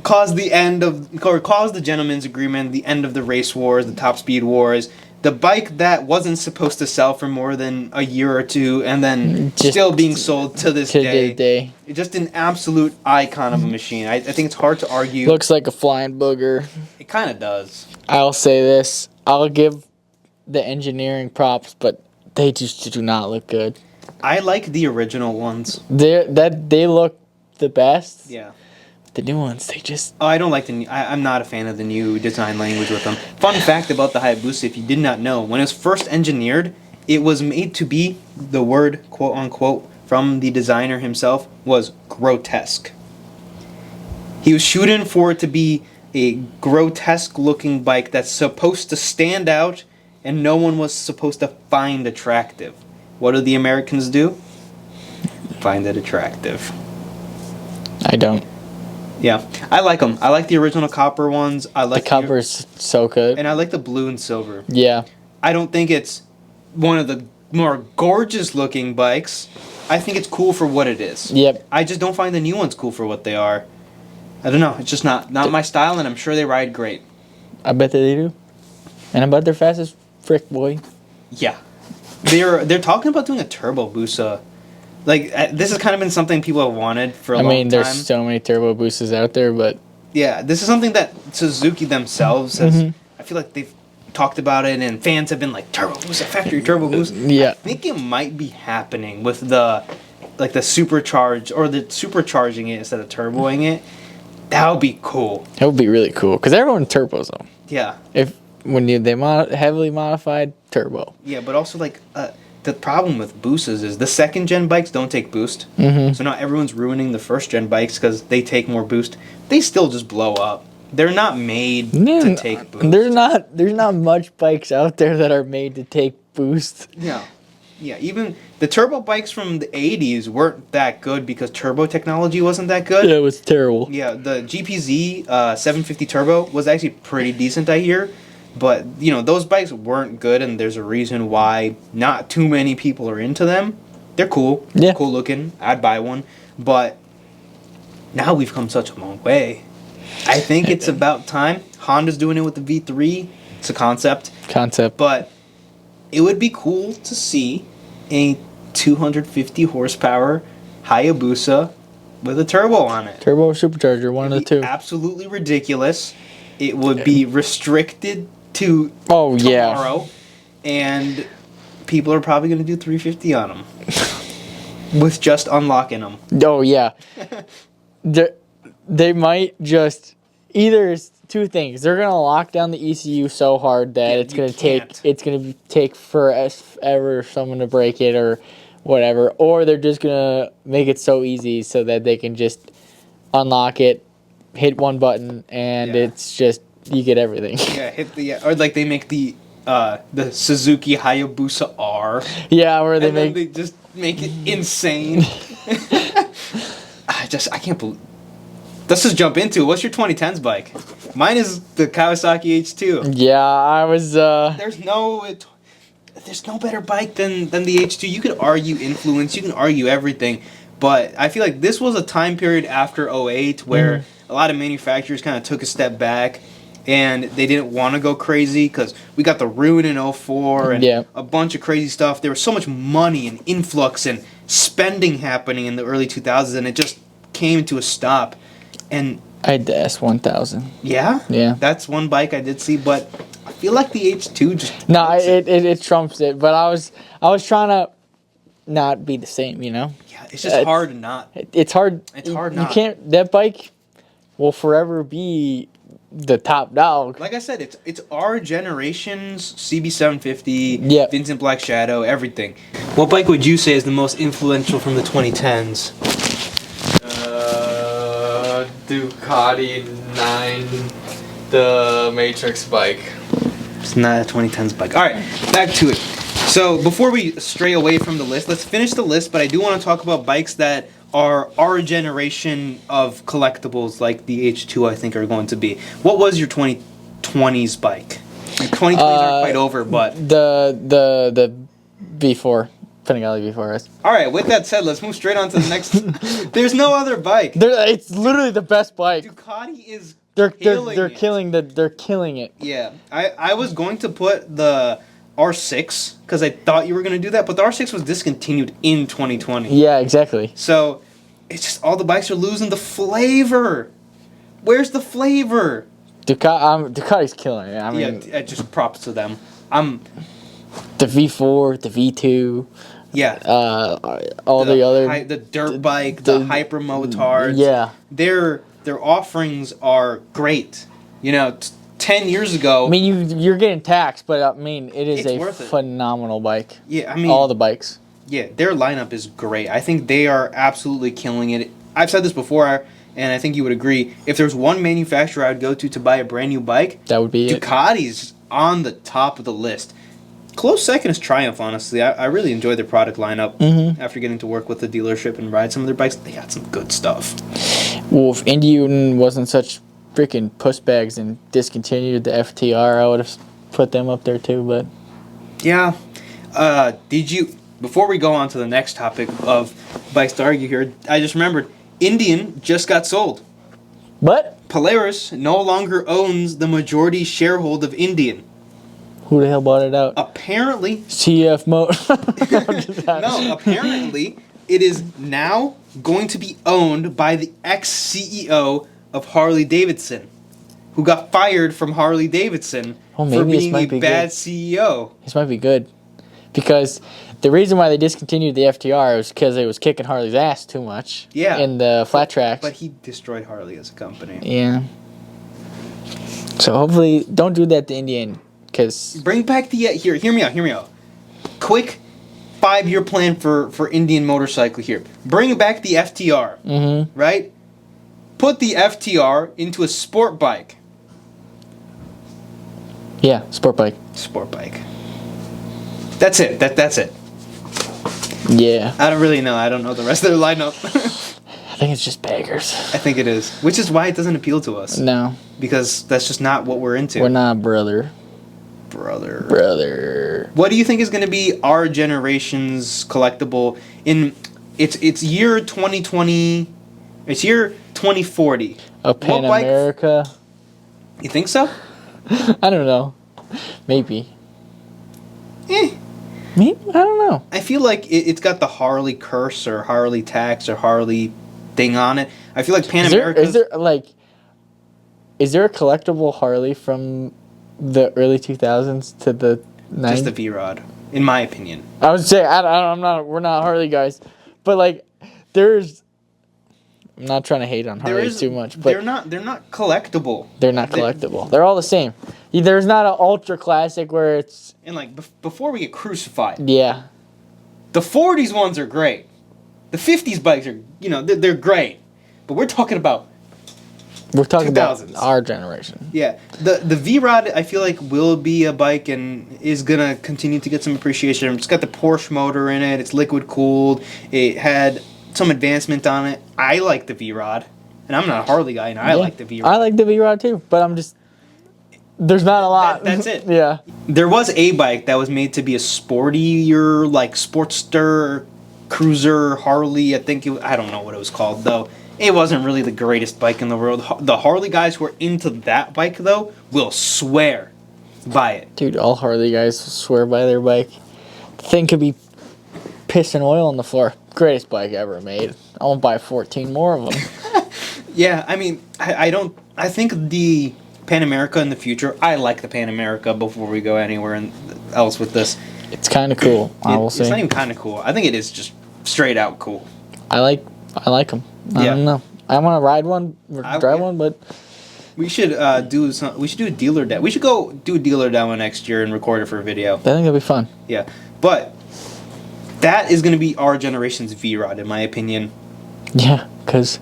[SPEAKER 2] Caused the gentleman's agreement, the end of the race wars, the top speed wars. The bike that wasn't supposed to sell for more than a year or two, and then still being sold to this day. It's just an absolute icon of a machine. I think it's hard to argue.
[SPEAKER 1] Looks like a flying booger.
[SPEAKER 2] It kind of does.
[SPEAKER 1] I'll say this. I'll give the engineering props, but They just do not look good.
[SPEAKER 3] I like the original ones.
[SPEAKER 1] They look the best.
[SPEAKER 3] Yeah.
[SPEAKER 1] The new ones, they just...
[SPEAKER 3] Oh, I don't like the new... I'm not a fan of the new design language with them. Fun fact about the Hayabusa, if you did not know, when it was first engineered, it was made to be, the word, quote-unquote, from the designer himself, was grotesque. He was shooting for it to be a grotesque-looking bike that's supposed to stand out, and no one was supposed to find attractive. What do the Americans do? Find it attractive.
[SPEAKER 1] I don't.
[SPEAKER 3] Yeah, I like them. I like the original copper ones. I like
[SPEAKER 1] The copper's so good.
[SPEAKER 3] and I like the blue and silver.
[SPEAKER 1] Yeah.
[SPEAKER 3] I don't think it's one of the more gorgeous looking bikes. I think it's cool for what it is.
[SPEAKER 1] Yep.
[SPEAKER 3] I just don't find the new ones cool for what they are. I don't know. It's just not my style, and I'm sure they ride great.
[SPEAKER 1] I bet that they do. And I bet they're fast as frick, boy.
[SPEAKER 3] Yeah, they're talking about doing a turbo Busa. Like this has kind of been something people have wanted for a long time.
[SPEAKER 1] There's so many turbo boosters out there, but
[SPEAKER 3] Yeah, this is something that Suzuki themselves has. I feel like they've talked about it, and fans have been like, Turbo Boost, factory Turbo Boost.
[SPEAKER 1] Yeah.
[SPEAKER 3] I think it might be happening with the supercharge, or the supercharging it instead of turboing it. That would be cool.
[SPEAKER 1] it would be really cool because everyone turbos them.
[SPEAKER 3] Yeah.
[SPEAKER 1] Heavily modified turbo.
[SPEAKER 3] Yeah, but also like the problem with Boostas is the second gen bikes don't take boost. So now everyone's ruining the first gen bikes because they take more boost. They still just blow up. They're not made to take boost.
[SPEAKER 1] There's not much bikes out there that are made to take boost.
[SPEAKER 3] Yeah. Yeah, even the turbo bikes from the 80s weren't that good because turbo technology wasn't that good.
[SPEAKER 1] Yeah, it was terrible.
[SPEAKER 3] Yeah, the GPZ 750 Turbo was actually pretty decent, I hear. But, those bikes weren't good, and there's a reason why not too many people are into them. They're cool.
[SPEAKER 1] Yeah.
[SPEAKER 3] Cool looking. I'd buy one. But now we've come such a long way. I think it's about time. Honda's doing it with the V3. It's a concept. But it would be cool to see a 250 horsepower Hayabusa with a turbo on it.
[SPEAKER 1] Turbo or supercharger, one of the two.
[SPEAKER 3] Absolutely ridiculous. It would be restricted to
[SPEAKER 1] tomorrow.
[SPEAKER 3] Yeah. And people are probably going to do 350 on them. With just unlocking them.
[SPEAKER 1] Oh, yeah. They might just... Either it's two things. They're going to lock down the ECU so hard that it's going to take forever for someone to break it or whatever. Or they're just going to make it so easy so that they can just unlock it, hit one button, and it's just... You get everything.
[SPEAKER 3] Yeah, or like they make the Suzuki Hayabusa R.
[SPEAKER 1] Yeah, where
[SPEAKER 3] they just make it insane. I can't believe. Let's just jump into it. What's your 2010s bike? Mine is the Kawasaki H2.
[SPEAKER 1] Yeah, I was.
[SPEAKER 3] There's no better bike than the H2. You could argue influence. You can argue everything. But I feel like this was a time period after 08 where a lot of manufacturers kind of took a step back. And they didn't want to go crazy because we got the Ruin in 04 and a bunch of crazy stuff. There was so much money and influx and spending happening in the early 2000s, and it just came to a stop. And
[SPEAKER 1] I had the S1000.
[SPEAKER 3] Yeah?
[SPEAKER 1] Yeah.
[SPEAKER 3] That's one bike I did see, but I feel like the H2 just...
[SPEAKER 1] No, it trumps it. But I was trying to not be the same,
[SPEAKER 3] Yeah, it's just hard to not.
[SPEAKER 1] It's hard.
[SPEAKER 3] It's hard not.
[SPEAKER 1] You can't... That bike will forever be... the top dog.
[SPEAKER 3] Like I said, it's our generation's CB750, Vincent Black Shadow, everything. What bike would you say is the most influential from the 2010s?
[SPEAKER 1] Ducati 9, the Matrix bike.
[SPEAKER 3] It's not a 2010s bike. All right, back to it. So before we stray away from the list, let's finish the list, but I do want to talk about bikes that are our generation of collectibles, like the H2 I think are going to be. What was your 2020s bike? Your 2020s aren't quite over, but...
[SPEAKER 1] The V4. Panigale V4S.
[SPEAKER 3] Alright, with that said, let's move straight on to the next... There's no other bike.
[SPEAKER 1] It's literally the best bike.
[SPEAKER 3] Ducati is
[SPEAKER 1] They're killing it.
[SPEAKER 3] Yeah. I was going to put the R6 because I thought you were going to do that, but the R6 was discontinued in 2020.
[SPEAKER 1] Yeah, exactly.
[SPEAKER 3] So it's just all the bikes are losing the flavor. Where's the flavor?
[SPEAKER 1] Ducati's killing it. I mean,
[SPEAKER 3] just props to them.
[SPEAKER 1] The V4, the V2,
[SPEAKER 3] Yeah.
[SPEAKER 1] all the other.
[SPEAKER 3] The dirt bike, the hyper motards.
[SPEAKER 1] Yeah.
[SPEAKER 3] Their offerings are great. 10 years ago.
[SPEAKER 1] I mean, you're getting taxed, but I mean, it is
[SPEAKER 3] It's
[SPEAKER 1] a
[SPEAKER 3] worth it.
[SPEAKER 1] phenomenal bike.
[SPEAKER 3] Yeah, I mean,
[SPEAKER 1] all the bikes.
[SPEAKER 3] Yeah, their lineup is great. I think they are absolutely killing it. I've said this before, and I think you would agree. If there's one manufacturer I would go to buy a brand new bike,
[SPEAKER 1] that would be
[SPEAKER 3] Ducati's on the top of the list. Close second is Triumph, honestly. I really enjoy their product lineup. After getting to work with the dealership and ride some of their bikes, they got some good stuff.
[SPEAKER 1] Well, if Indian wasn't such freaking pussbags and discontinued the FTR, I would have put them up there too, but...
[SPEAKER 3] Yeah. Before we go on to the next topic of bikes to argue here, I just remembered, Indian just got sold.
[SPEAKER 1] What?
[SPEAKER 3] Polaris no longer owns the majority sharehold of Indian.
[SPEAKER 1] Who the hell bought it out?
[SPEAKER 3] Apparently...
[SPEAKER 1] CF Motor.
[SPEAKER 3] No, apparently it is now going to be owned by the ex-CEO of Harley-Davidson, who got fired from Harley-Davidson for being a bad CEO.
[SPEAKER 1] This might be good. Because the reason why they discontinued the FTR was because it was kicking Harley's ass too much in the flat tracks.
[SPEAKER 3] But he destroyed Harley as a company.
[SPEAKER 1] Yeah. So hopefully, don't do that to Indian, because...
[SPEAKER 3] Bring back the... Hear me out. Quick 5-year plan for Indian Motorcycle here. Bring back the FTR, right? Put the FTR into a sport bike.
[SPEAKER 1] Yeah, sport bike.
[SPEAKER 3] Sport bike. That's it. That's it.
[SPEAKER 1] Yeah.
[SPEAKER 3] I don't really know. I don't know the rest of their lineup.
[SPEAKER 1] I think it's just beggars.
[SPEAKER 3] I think it is. Which is why it doesn't appeal to us.
[SPEAKER 1] No.
[SPEAKER 3] Because that's just not what we're into.
[SPEAKER 1] We're not brother.
[SPEAKER 3] What do you think is going to be our generation's collectible in it's year 2020? It's year 2040.
[SPEAKER 1] A Pan America.
[SPEAKER 3] You think so?
[SPEAKER 1] I don't know. Maybe.
[SPEAKER 3] Eh.
[SPEAKER 1] Maybe? I don't know.
[SPEAKER 3] I feel like it's got the Harley curse or Harley tax or Harley thing on it. I feel like Pan America.
[SPEAKER 1] Is there a collectible Harley from the early 2000s to the 90s?
[SPEAKER 3] Just the V-Rod, in my opinion.
[SPEAKER 1] I would say we're not Harley guys, but like there's. I'm not trying to hate on Harley too much, but
[SPEAKER 3] they're not collectible.
[SPEAKER 1] They're not collectible. They're all the same. There's not an ultra classic where it's
[SPEAKER 3] and like before we get crucified.
[SPEAKER 1] Yeah.
[SPEAKER 3] The 40s ones are great. The 50s bikes are they're great, but we're talking about 2000s.
[SPEAKER 1] About our generation.
[SPEAKER 3] Yeah, the V-Rod I feel like will be a bike and is gonna continue to get some appreciation. It's got the Porsche motor in it. It's liquid cooled. It had some advancement on it. I like the V-Rod, and I'm not a Harley guy, and I like the V-Rod.
[SPEAKER 1] I like the V-Rod too, but I'm just there's not a lot.
[SPEAKER 3] That's it.
[SPEAKER 1] Yeah.
[SPEAKER 3] There was a bike that was made to be a sportier, like Sportster, Cruiser, Harley. I don't know what it was called though. It wasn't really the greatest bike in the world. The Harley guys who are into that bike though will swear by it.
[SPEAKER 1] Dude, all Harley guys swear by their bike. The thing could be pissing oil on the floor. Greatest bike ever made. I won't buy 14 more of them.
[SPEAKER 3] Yeah, I mean, I think the Pan America in the future, I like the Pan America before we go anywhere else with this.
[SPEAKER 1] It's kind of cool, I will say.
[SPEAKER 3] It's not even kind of cool. I think it is just straight out cool.
[SPEAKER 1] I like them. I don't know. I want to ride one or drive one, but
[SPEAKER 3] we should do a dealer day. We should go do a dealer demo next year and record it for a video.
[SPEAKER 1] I think it'll be fun.
[SPEAKER 3] Yeah, but that is going to be our generation's V-Rod, in my opinion.
[SPEAKER 1] Yeah, because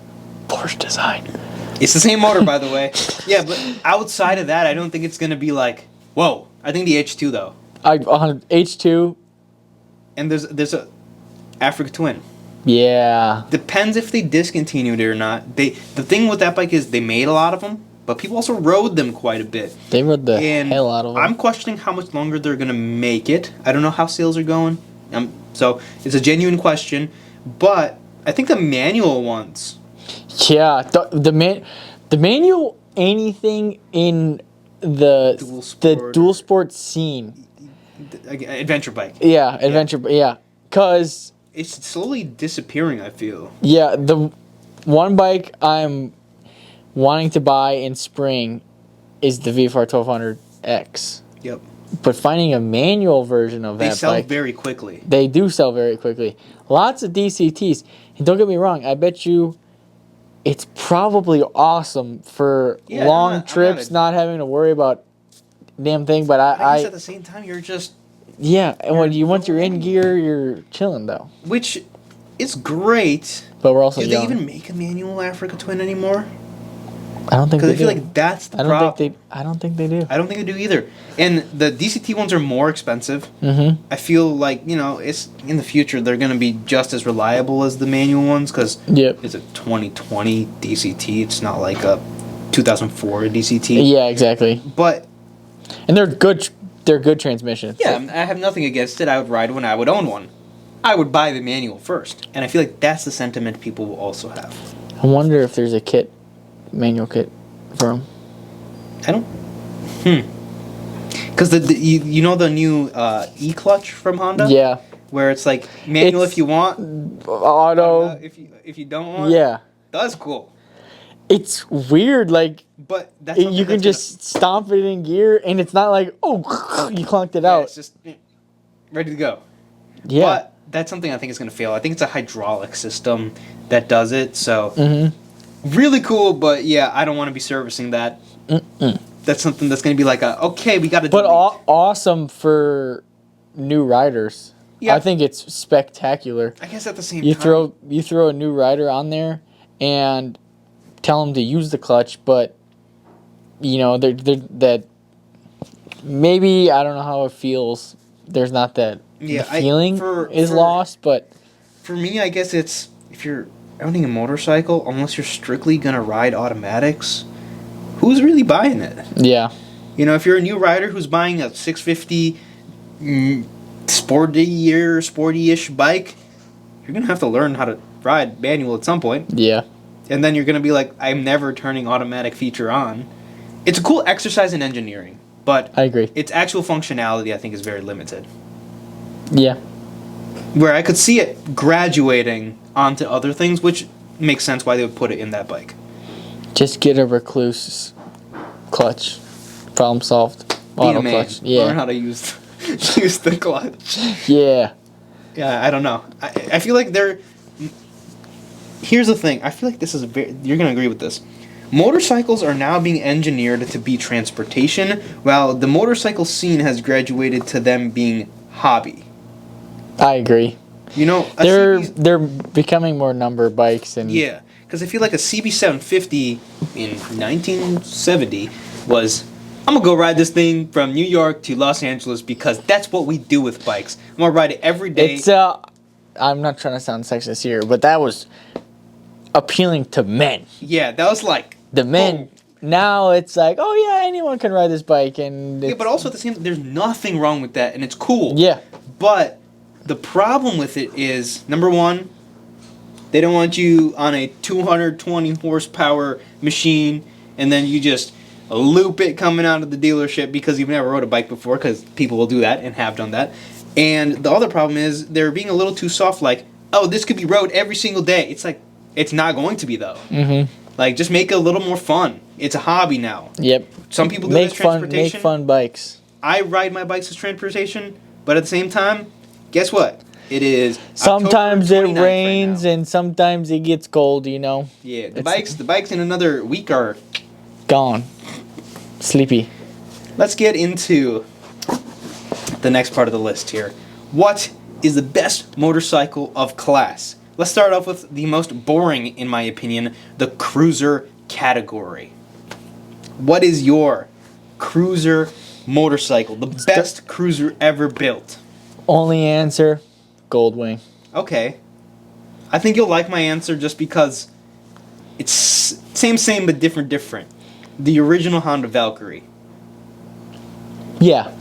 [SPEAKER 1] Porsche design.
[SPEAKER 3] It's the same motor, by the way. Yeah, but outside of that, I don't think it's going to be like, whoa. I think the H2, though.
[SPEAKER 1] H2.
[SPEAKER 3] And there's a Africa Twin.
[SPEAKER 1] Yeah.
[SPEAKER 3] Depends if they discontinued it or not. The thing with that bike is they made a lot of them, but people also rode them quite a bit.
[SPEAKER 1] They rode the hell out of them.
[SPEAKER 3] I'm questioning how much longer they're going to make it. I don't know how sales are going. So it's a genuine question, but I think the manual ones.
[SPEAKER 1] Yeah, the manual anything in the dual sport scene.
[SPEAKER 3] Adventure bike.
[SPEAKER 1] Yeah, adventure. Yeah, because
[SPEAKER 3] it's slowly disappearing. I feel.
[SPEAKER 1] Yeah, the one bike I'm wanting to buy in spring is the VFR 1200X.
[SPEAKER 3] Yep.
[SPEAKER 1] But finding a manual version of
[SPEAKER 3] They
[SPEAKER 1] that
[SPEAKER 3] sell
[SPEAKER 1] bike,
[SPEAKER 3] very quickly.
[SPEAKER 1] they do sell very quickly. Lots of DCTs. And don't get me wrong, I bet you it's probably awesome for
[SPEAKER 3] Yeah,
[SPEAKER 1] long trips, not having to worry about damn thing. But
[SPEAKER 3] I guess
[SPEAKER 1] I
[SPEAKER 3] at the same time, you're just...
[SPEAKER 1] yeah, and when you once
[SPEAKER 3] no
[SPEAKER 1] you're in
[SPEAKER 3] manual.
[SPEAKER 1] gear, you're chilling though.
[SPEAKER 3] Which is great.
[SPEAKER 1] But we're also
[SPEAKER 3] Do
[SPEAKER 1] young.
[SPEAKER 3] they even make a manual Africa Twin anymore?
[SPEAKER 1] I don't think
[SPEAKER 3] Because
[SPEAKER 1] they
[SPEAKER 3] I feel
[SPEAKER 1] do.
[SPEAKER 3] like that's the
[SPEAKER 1] I don't
[SPEAKER 3] problem.
[SPEAKER 1] think they. I don't think they do.
[SPEAKER 3] I don't think they do either. And the DCT ones are more expensive.
[SPEAKER 1] Mm-hmm.
[SPEAKER 3] I feel like, it's in the future they're going to be just as reliable as the manual ones because
[SPEAKER 1] Yep.
[SPEAKER 3] it's a 2020 DCT. It's not like a 2004 DCT.
[SPEAKER 1] Yeah, exactly.
[SPEAKER 3] But
[SPEAKER 1] And they're good. They're good transmissions.
[SPEAKER 3] yeah, I have nothing against it. I would ride one. I would own one. I would buy the manual first. And I feel like that's the sentiment people will also have.
[SPEAKER 1] I wonder if there's a manual kit for them.
[SPEAKER 3] I don't... Because you know the new E-clutch from Honda?
[SPEAKER 1] Yeah.
[SPEAKER 3] Where it's like manual
[SPEAKER 1] It's-
[SPEAKER 3] if you want,
[SPEAKER 1] Auto.
[SPEAKER 3] if you don't want.
[SPEAKER 1] Yeah.
[SPEAKER 3] That's cool.
[SPEAKER 1] It's weird. Like
[SPEAKER 3] But that's
[SPEAKER 1] you
[SPEAKER 3] something
[SPEAKER 1] can
[SPEAKER 3] that's
[SPEAKER 1] just stomp it in gear, and it's not like you clunked it
[SPEAKER 3] gonna,
[SPEAKER 1] out.
[SPEAKER 3] it's just ready to go.
[SPEAKER 1] Yeah.
[SPEAKER 3] But that's something I think is going to fail. I think it's a hydraulic system that does it. So really cool, but yeah, I don't want to be servicing that. That's something that's going to be like okay, we got to.
[SPEAKER 1] But awesome for new riders.
[SPEAKER 3] Yeah.
[SPEAKER 1] I think it's spectacular.
[SPEAKER 3] I guess at the same
[SPEAKER 1] You
[SPEAKER 3] time,
[SPEAKER 1] throw a new rider on there and tell them to use the clutch, but they're that maybe I don't know how it feels. There's not that
[SPEAKER 3] Yeah,
[SPEAKER 1] the feeling is
[SPEAKER 3] for-
[SPEAKER 1] lost, but
[SPEAKER 3] for me, I guess it's if you're owning a motorcycle, unless you're strictly going to ride automatics, who's really buying it?
[SPEAKER 1] yeah,
[SPEAKER 3] If you're a new rider who's buying a 650 sporty-ish bike, you're going to have to learn how to ride manual at some point.
[SPEAKER 1] yeah,
[SPEAKER 3] And then you're going to be like, I'm never turning automatic feature on. It's a cool exercise in engineering, but
[SPEAKER 1] I agree.
[SPEAKER 3] its actual functionality, I think, is very limited.
[SPEAKER 1] Yeah,
[SPEAKER 3] Where I could see it graduating onto other things, which makes sense why they would put it in that bike.
[SPEAKER 1] just get a recluse clutch. Problem solved.
[SPEAKER 3] Be
[SPEAKER 1] Auto
[SPEAKER 3] a man.
[SPEAKER 1] clutch. Yeah,
[SPEAKER 3] Learn how to use the clutch.
[SPEAKER 1] yeah,
[SPEAKER 3] Yeah, I don't know. I feel like they're... Here's the thing. I feel like this is you're going to agree with this. Motorcycles are now being engineered to be transportation, while the motorcycle scene has graduated to them being hobby.
[SPEAKER 1] I agree.
[SPEAKER 3] A
[SPEAKER 1] They're becoming more number bikes and
[SPEAKER 3] Yeah, because I feel like a CB750 in 1970 was... I'm going to go ride this thing from New York to Los Angeles because that's what we do with bikes. I'm going to ride it every day.
[SPEAKER 1] It's I'm not trying to sound sexist here, but that was appealing to men.
[SPEAKER 3] Yeah, that was like...
[SPEAKER 1] The men.
[SPEAKER 3] boom.
[SPEAKER 1] Now it's like, oh yeah, anyone can ride this bike, and
[SPEAKER 3] Yeah, but also at the same time, there's nothing wrong with that, and it's cool.
[SPEAKER 1] yeah,
[SPEAKER 3] But the problem with it is, number one, they don't want you on a 220 horsepower machine, and then you just loop it coming out of the dealership because you've never rode a bike before, because people will do that and have done that. And the other problem is they're being a little too soft, like, oh, this could be rode every single day. It's like, it's not going to be, though.
[SPEAKER 1] Mm-hmm.
[SPEAKER 3] Like, just make it a little more fun. It's a hobby now.
[SPEAKER 1] Yep.
[SPEAKER 3] Some people do it as transportation.
[SPEAKER 1] Make fun bikes.
[SPEAKER 3] I ride my bikes as transportation, but at the same time, guess what? It is
[SPEAKER 1] Sometimes
[SPEAKER 3] October
[SPEAKER 1] it
[SPEAKER 3] 29th
[SPEAKER 1] rains
[SPEAKER 3] right now.
[SPEAKER 1] and sometimes it gets cold.
[SPEAKER 3] Yeah, the bikes in another week are...
[SPEAKER 1] Gone. Sleepy.
[SPEAKER 3] Let's get into the next part of the list here. What is the best motorcycle of class? Let's start off with the most boring, in my opinion, the cruiser category. What is your cruiser motorcycle? The best cruiser ever built?
[SPEAKER 1] Only answer, Goldwing.
[SPEAKER 3] Okay. I think you'll like my answer just because it's same but different. The original Honda Valkyrie.
[SPEAKER 1] Yeah,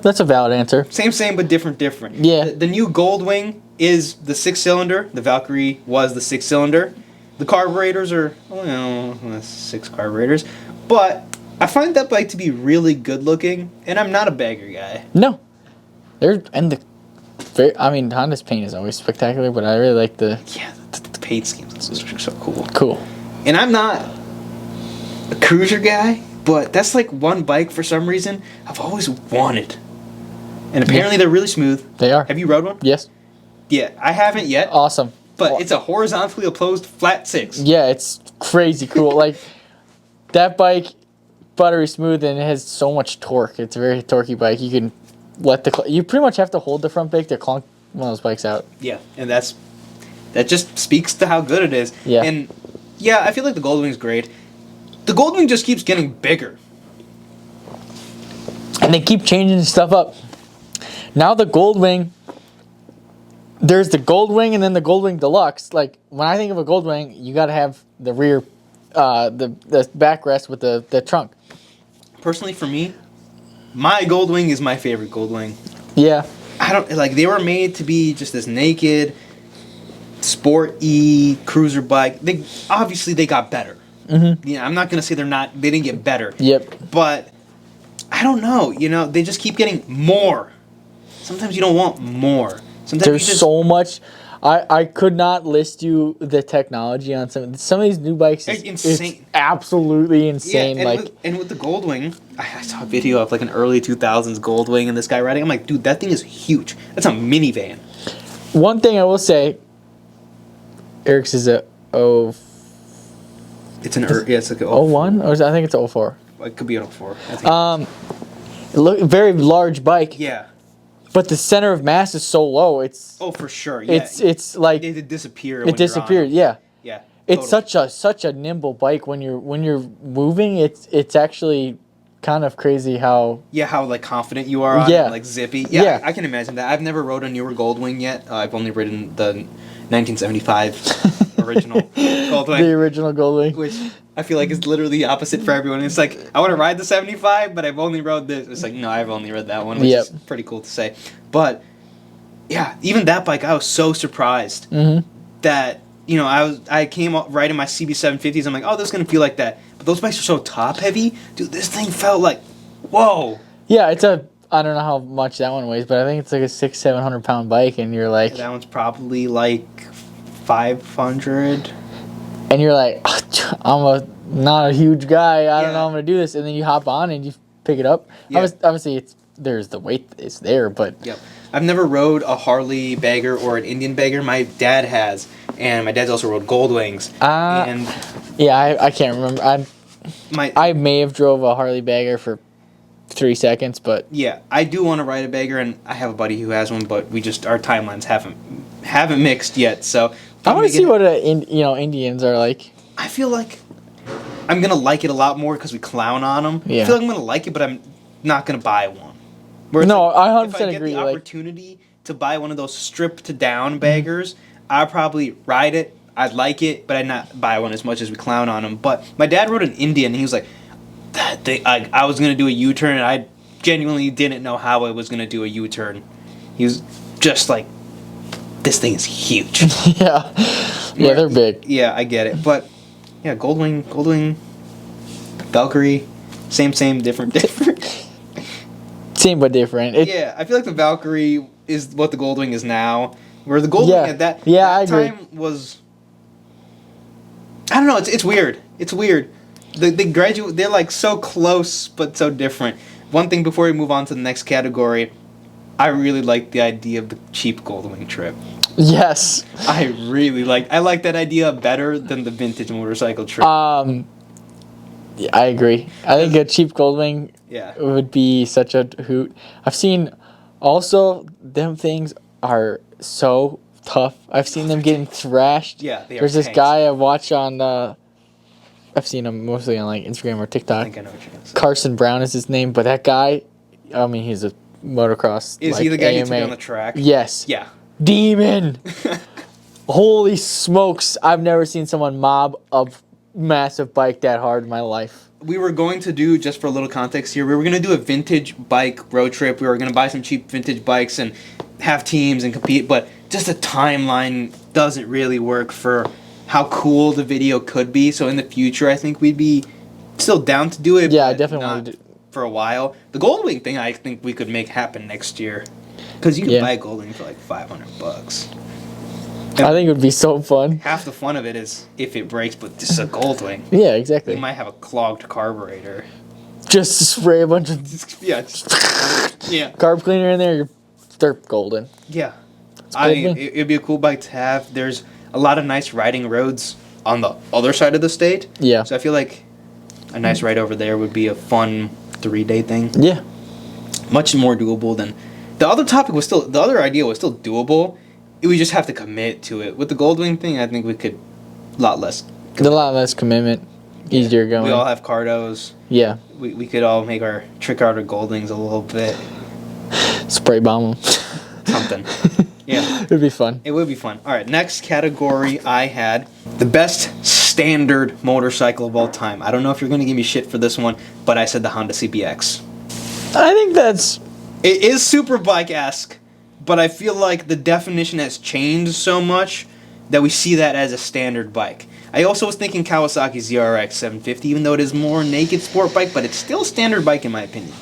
[SPEAKER 1] that's a valid answer.
[SPEAKER 3] Same but different.
[SPEAKER 1] Yeah.
[SPEAKER 3] The new Goldwing is the 6-cylinder. The Valkyrie was the 6-cylinder. The carburetors are, 6 carburetors. But I find that bike to be really good looking, and I'm not a bagger guy.
[SPEAKER 1] No. Honda's paint is always spectacular, but I really like the...
[SPEAKER 3] Yeah, the paint schemes are so cool.
[SPEAKER 1] Cool.
[SPEAKER 3] And I'm not a cruiser guy, but that's like one bike for some reason I've always wanted. And apparently they're really smooth.
[SPEAKER 1] They are.
[SPEAKER 3] Have you rode one?
[SPEAKER 1] Yes.
[SPEAKER 3] Yeah, I haven't yet.
[SPEAKER 1] Awesome.
[SPEAKER 3] But it's a horizontally opposed flat 6.
[SPEAKER 1] Yeah, it's crazy cool. Like, that bike, buttery smooth, and it has so much torque. It's a very torquey bike. You can you pretty much have to hold the front brake to clunk one of those bikes out.
[SPEAKER 3] Yeah, and that just speaks to how good it is.
[SPEAKER 1] Yeah.
[SPEAKER 3] And yeah, I feel like the Goldwing's great. The Goldwing just keeps getting bigger.
[SPEAKER 1] And they keep changing stuff up. Now the Goldwing, there's the Goldwing and then the Goldwing Deluxe. Like, when I think of a Goldwing, you got to have the rear, the backrest with the trunk.
[SPEAKER 3] Personally, for me, my Goldwing is my favorite Goldwing.
[SPEAKER 1] Yeah.
[SPEAKER 3] I don't like. They were made to be just this naked, sport-y cruiser bike. They got better.
[SPEAKER 1] Mm-hmm.
[SPEAKER 3] Yeah, I'm not gonna say they didn't get better.
[SPEAKER 1] Yep.
[SPEAKER 3] But I don't know. They just keep getting more. Sometimes you don't want more. Sometimes
[SPEAKER 1] There's so much. I could not list you the technology on some of these new bikes.
[SPEAKER 3] It's insane.
[SPEAKER 1] It's absolutely insane.
[SPEAKER 3] Yeah, and with the Goldwing, I saw a video of like an early 2000s Goldwing and this guy riding. I'm like, dude, that thing is huge. That's a minivan.
[SPEAKER 1] One thing I will say, Eric's is a
[SPEAKER 3] It's like a
[SPEAKER 1] 01 or I think it's 04.
[SPEAKER 3] It could be an 04. I think.
[SPEAKER 1] Very large bike.
[SPEAKER 3] Yeah.
[SPEAKER 1] But the center of mass is so low. It's
[SPEAKER 3] for sure. Yeah.
[SPEAKER 1] It's like
[SPEAKER 3] it disappear.
[SPEAKER 1] It disappeared. Yeah.
[SPEAKER 3] Yeah.
[SPEAKER 1] It's
[SPEAKER 3] totally.
[SPEAKER 1] such a nimble bike when you're moving. It's actually kind of crazy how
[SPEAKER 3] how like confident you are on it, like zippy.
[SPEAKER 1] Yeah.
[SPEAKER 3] I can imagine that. I've never rode a newer Goldwing yet. I've only ridden the 1975 original Goldwing.
[SPEAKER 1] the original Goldwing.
[SPEAKER 3] Which I feel like is literally the opposite for everyone. It's like, I want to ride the 75, but I've only rode this. It's like, no, I've only read that one, which is pretty cool to say. But, yeah, even that bike, I was so surprised that, I came up riding my CB750s. I'm like, oh, this is going to feel like that. But those bikes are so top heavy. Dude, this thing felt like, whoa.
[SPEAKER 1] Yeah, I don't know how much that one weighs, but I think it's like a 600-700 pound bike, and you're like...
[SPEAKER 3] That one's probably like 500.
[SPEAKER 1] And you're like, I'm not a huge guy. I don't know how I'm going to do this. And then you hop on and you pick it up.
[SPEAKER 3] Yeah.
[SPEAKER 1] Obviously, there's the weight is there, but...
[SPEAKER 3] Yep. I've never rode a Harley bagger or an Indian bagger. My dad has. And my dad's also rode Goldwings.
[SPEAKER 1] Yeah, I can't remember. I may have drove a Harley bagger for 3 seconds, but...
[SPEAKER 3] Yeah, I do want to ride a bagger, and I have a buddy who has one, but our timelines haven't mixed yet, so...
[SPEAKER 1] I want to see what Indians are like.
[SPEAKER 3] I feel like I'm going to like it a lot more because we clown on them.
[SPEAKER 1] Yeah.
[SPEAKER 3] I feel like I'm going to like it, but I'm not going to buy one.
[SPEAKER 1] I 100%
[SPEAKER 3] if I get
[SPEAKER 1] agree.
[SPEAKER 3] the opportunity to buy one of those stripped-down baggers, I'll probably ride it. I'd like it, but I'd not buy one as much as we clown on them. But my dad rode an Indian, and he was like, I was going to do a U-turn, and I genuinely didn't know how I was going to do a U-turn. He was just like, this thing is huge.
[SPEAKER 1] Yeah, they're big.
[SPEAKER 3] Yeah, I get it. But, yeah, Goldwing, Valkyrie, same, different.
[SPEAKER 1] Same but different.
[SPEAKER 3] I feel like the Valkyrie is what the Goldwing is now. Where the Goldwing at that time was... I don't know, it's weird. It's weird. They're like so close, but so different. One thing before we move on to the next category... I really like the idea of the cheap Goldwing trip.
[SPEAKER 1] Yes.
[SPEAKER 3] I like that idea better than the vintage motorcycle trip.
[SPEAKER 1] Yeah, I agree. I think a cheap Goldwing would be such a hoot. I've seen also them things are so tough. I've seen them getting thrashed.
[SPEAKER 3] Yeah, they are.
[SPEAKER 1] There's this guy I watch on I've seen him mostly on like Instagram or TikTok.
[SPEAKER 3] I think I know what you're gonna say.
[SPEAKER 1] Carson Brown is his name, but that guy, I mean, he's a motocross.
[SPEAKER 3] Is he the guy who took on the track?
[SPEAKER 1] Yes.
[SPEAKER 3] Yeah.
[SPEAKER 1] Demon. Holy smokes! I've never seen someone mob a massive bike that hard in my life.
[SPEAKER 3] We were going to do, just for a little context here, we were going to do a vintage bike road trip. We were going to buy some cheap vintage bikes and have teams and compete, but just the timeline doesn't really work for how cool the video could be. So in the future, I think we'd be still down to do it.
[SPEAKER 1] Yeah, I definitely want to do
[SPEAKER 3] for a while. The Goldwing thing, I think we could make happen next year. Because you can buy a Goldwing for like $500.
[SPEAKER 1] I think it would be so fun.
[SPEAKER 3] Half the fun of it is if it breaks, but this is a Goldwing.
[SPEAKER 1] Yeah, exactly.
[SPEAKER 3] You might have a clogged carburetor.
[SPEAKER 1] Just spray a bunch of
[SPEAKER 3] Yeah. Yeah.
[SPEAKER 1] carb cleaner in there. They're golden.
[SPEAKER 3] Yeah.
[SPEAKER 1] cool, man.
[SPEAKER 3] It'd be a cool bike to have. There's a lot of nice riding roads on the other side of the state.
[SPEAKER 1] Yeah.
[SPEAKER 3] So I feel like a nice ride over there would be a fun 3-day thing.
[SPEAKER 1] Yeah.
[SPEAKER 3] Much more doable than the other the other idea was still doable. We just have to commit to it. With the Goldwing thing, I think we could a lot less.
[SPEAKER 1] A lot less commitment. Easier going.
[SPEAKER 3] We all have cardos.
[SPEAKER 1] Yeah.
[SPEAKER 3] We could all make our trick out of Goldwings a little bit.
[SPEAKER 1] Spray bomb them.
[SPEAKER 3] Something. Yeah.
[SPEAKER 1] It'd be fun.
[SPEAKER 3] It would be fun. All right, next category I had the best standard motorcycle of all time. I don't know if you're going to give me shit for this one, but I said the Honda CBX.
[SPEAKER 1] I think that's...
[SPEAKER 3] It is superbike-esque, but I feel like the definition has changed so much that we see that as a standard bike. I also was thinking Kawasaki ZRX 750, even though it is more naked sport bike, but it's still a standard bike in my opinion.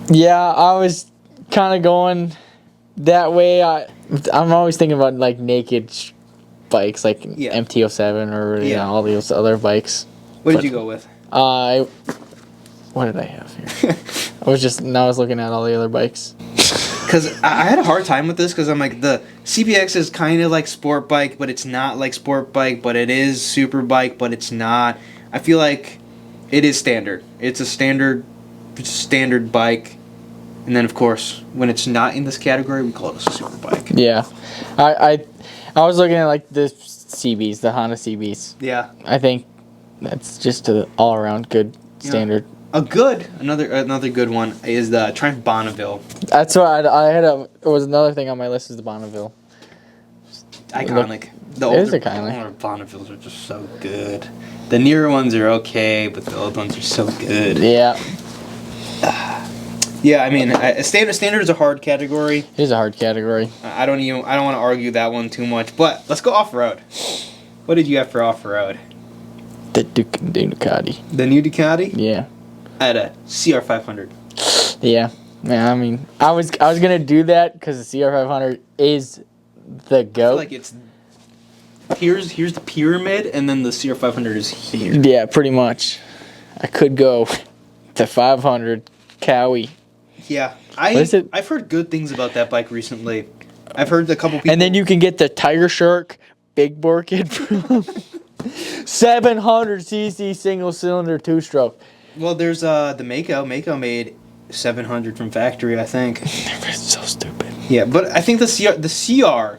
[SPEAKER 1] Yeah, I was kind of going that way. I'm always thinking about like naked bikes, like
[SPEAKER 3] Yeah.
[SPEAKER 1] MT-07 or
[SPEAKER 3] Yeah.
[SPEAKER 1] all those other bikes.
[SPEAKER 3] What did you go with?
[SPEAKER 1] What did I have here? I was looking at all the other bikes.
[SPEAKER 3] Because I had a hard time with this because I'm like, the CBX is kind of like sport bike, but it's not like sport bike, but it is super bike, but it's not. I feel like it is standard. It's a standard bike. And then, of course, when it's not in this category, we call it a super bike.
[SPEAKER 1] Yeah, I was looking at like the CBs, the Honda CBs.
[SPEAKER 3] Yeah.
[SPEAKER 1] I think that's just an all around good standard.
[SPEAKER 3] Another good one is the Triumph Bonneville.
[SPEAKER 1] That's what I had. It was another thing on my list is the Bonneville.
[SPEAKER 3] Iconic. The
[SPEAKER 1] It is
[SPEAKER 3] older
[SPEAKER 1] iconic.
[SPEAKER 3] Bonnevilles are just so good. The newer ones are okay, but the old ones are so good.
[SPEAKER 1] Yeah,
[SPEAKER 3] Yeah, I mean, standard is a hard category.
[SPEAKER 1] it is a hard category.
[SPEAKER 3] I don't want to argue that one too much, but let's go off road. What did you have for off road?
[SPEAKER 1] The Ducati.
[SPEAKER 3] The new Ducati?
[SPEAKER 1] Yeah.
[SPEAKER 3] I had a CR500.
[SPEAKER 1] Yeah. I mean, I was gonna do that because the CR500 is the
[SPEAKER 3] I feel
[SPEAKER 1] goat.
[SPEAKER 3] like it's here's the pyramid, and then the CR500 is here.
[SPEAKER 1] Yeah, pretty much. I could go to 500 Cowie,
[SPEAKER 3] Yeah,
[SPEAKER 1] What is it?
[SPEAKER 3] I've heard good things about that bike recently. I've heard a couple people.
[SPEAKER 1] and then you can get the Tiger Shark Big Bore Kit from 700cc single cylinder 2-stroke.
[SPEAKER 3] Well, there's the Mako. Mako made 700 from factory, I think.
[SPEAKER 1] It's so stupid.
[SPEAKER 3] Yeah, but I think the CR.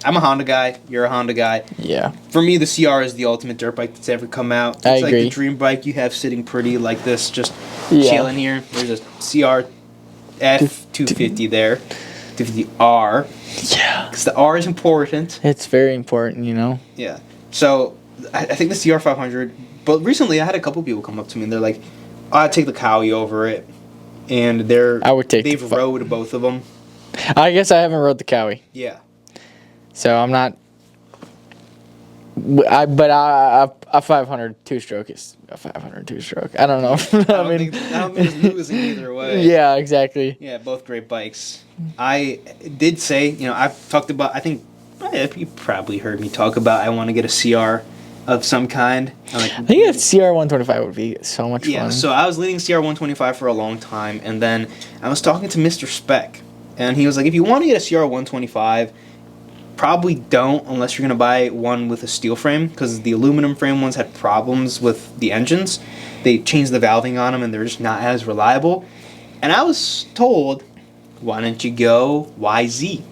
[SPEAKER 3] I'm a Honda guy. You're a Honda guy.
[SPEAKER 1] Yeah.
[SPEAKER 3] For me, the CR is the ultimate dirt bike that's ever come out. It's
[SPEAKER 1] I
[SPEAKER 3] like
[SPEAKER 1] agree.
[SPEAKER 3] the dream bike you have sitting pretty like this, just
[SPEAKER 1] Yeah.
[SPEAKER 3] chilling here. There's a CR F250 there, 250R,
[SPEAKER 1] Yeah.
[SPEAKER 3] because the R is important.
[SPEAKER 1] It's very important, you know.
[SPEAKER 3] Yeah. So I think the CR500. But recently, I had a couple people come up to me and they're like, "I'd take the Cowie over it," and
[SPEAKER 1] I would take
[SPEAKER 3] they've
[SPEAKER 1] the
[SPEAKER 3] rode both of them.
[SPEAKER 1] I guess I haven't rode the Cowie,
[SPEAKER 3] Yeah.
[SPEAKER 1] so I'm not. But a 500 2-stroke is a 500 2-stroke. I don't know.
[SPEAKER 3] I don't think it's losing either way.
[SPEAKER 1] Yeah, exactly.
[SPEAKER 3] Yeah, both great bikes. I did say, I've talked about, I think you probably heard me talk about I want to get a CR of some kind.
[SPEAKER 1] I think a CR125 would be so much
[SPEAKER 3] Yeah,
[SPEAKER 1] fun.
[SPEAKER 3] so I was leading CR125 for a long time, and then I was talking to Mr. Spec, and he was like, if you want to get a CR125, probably don't unless you're going to buy one with a steel frame, because the aluminum frame ones had problems with the engines. They changed the valving on them, and they're just not as reliable. And I was told, why don't you go YZ?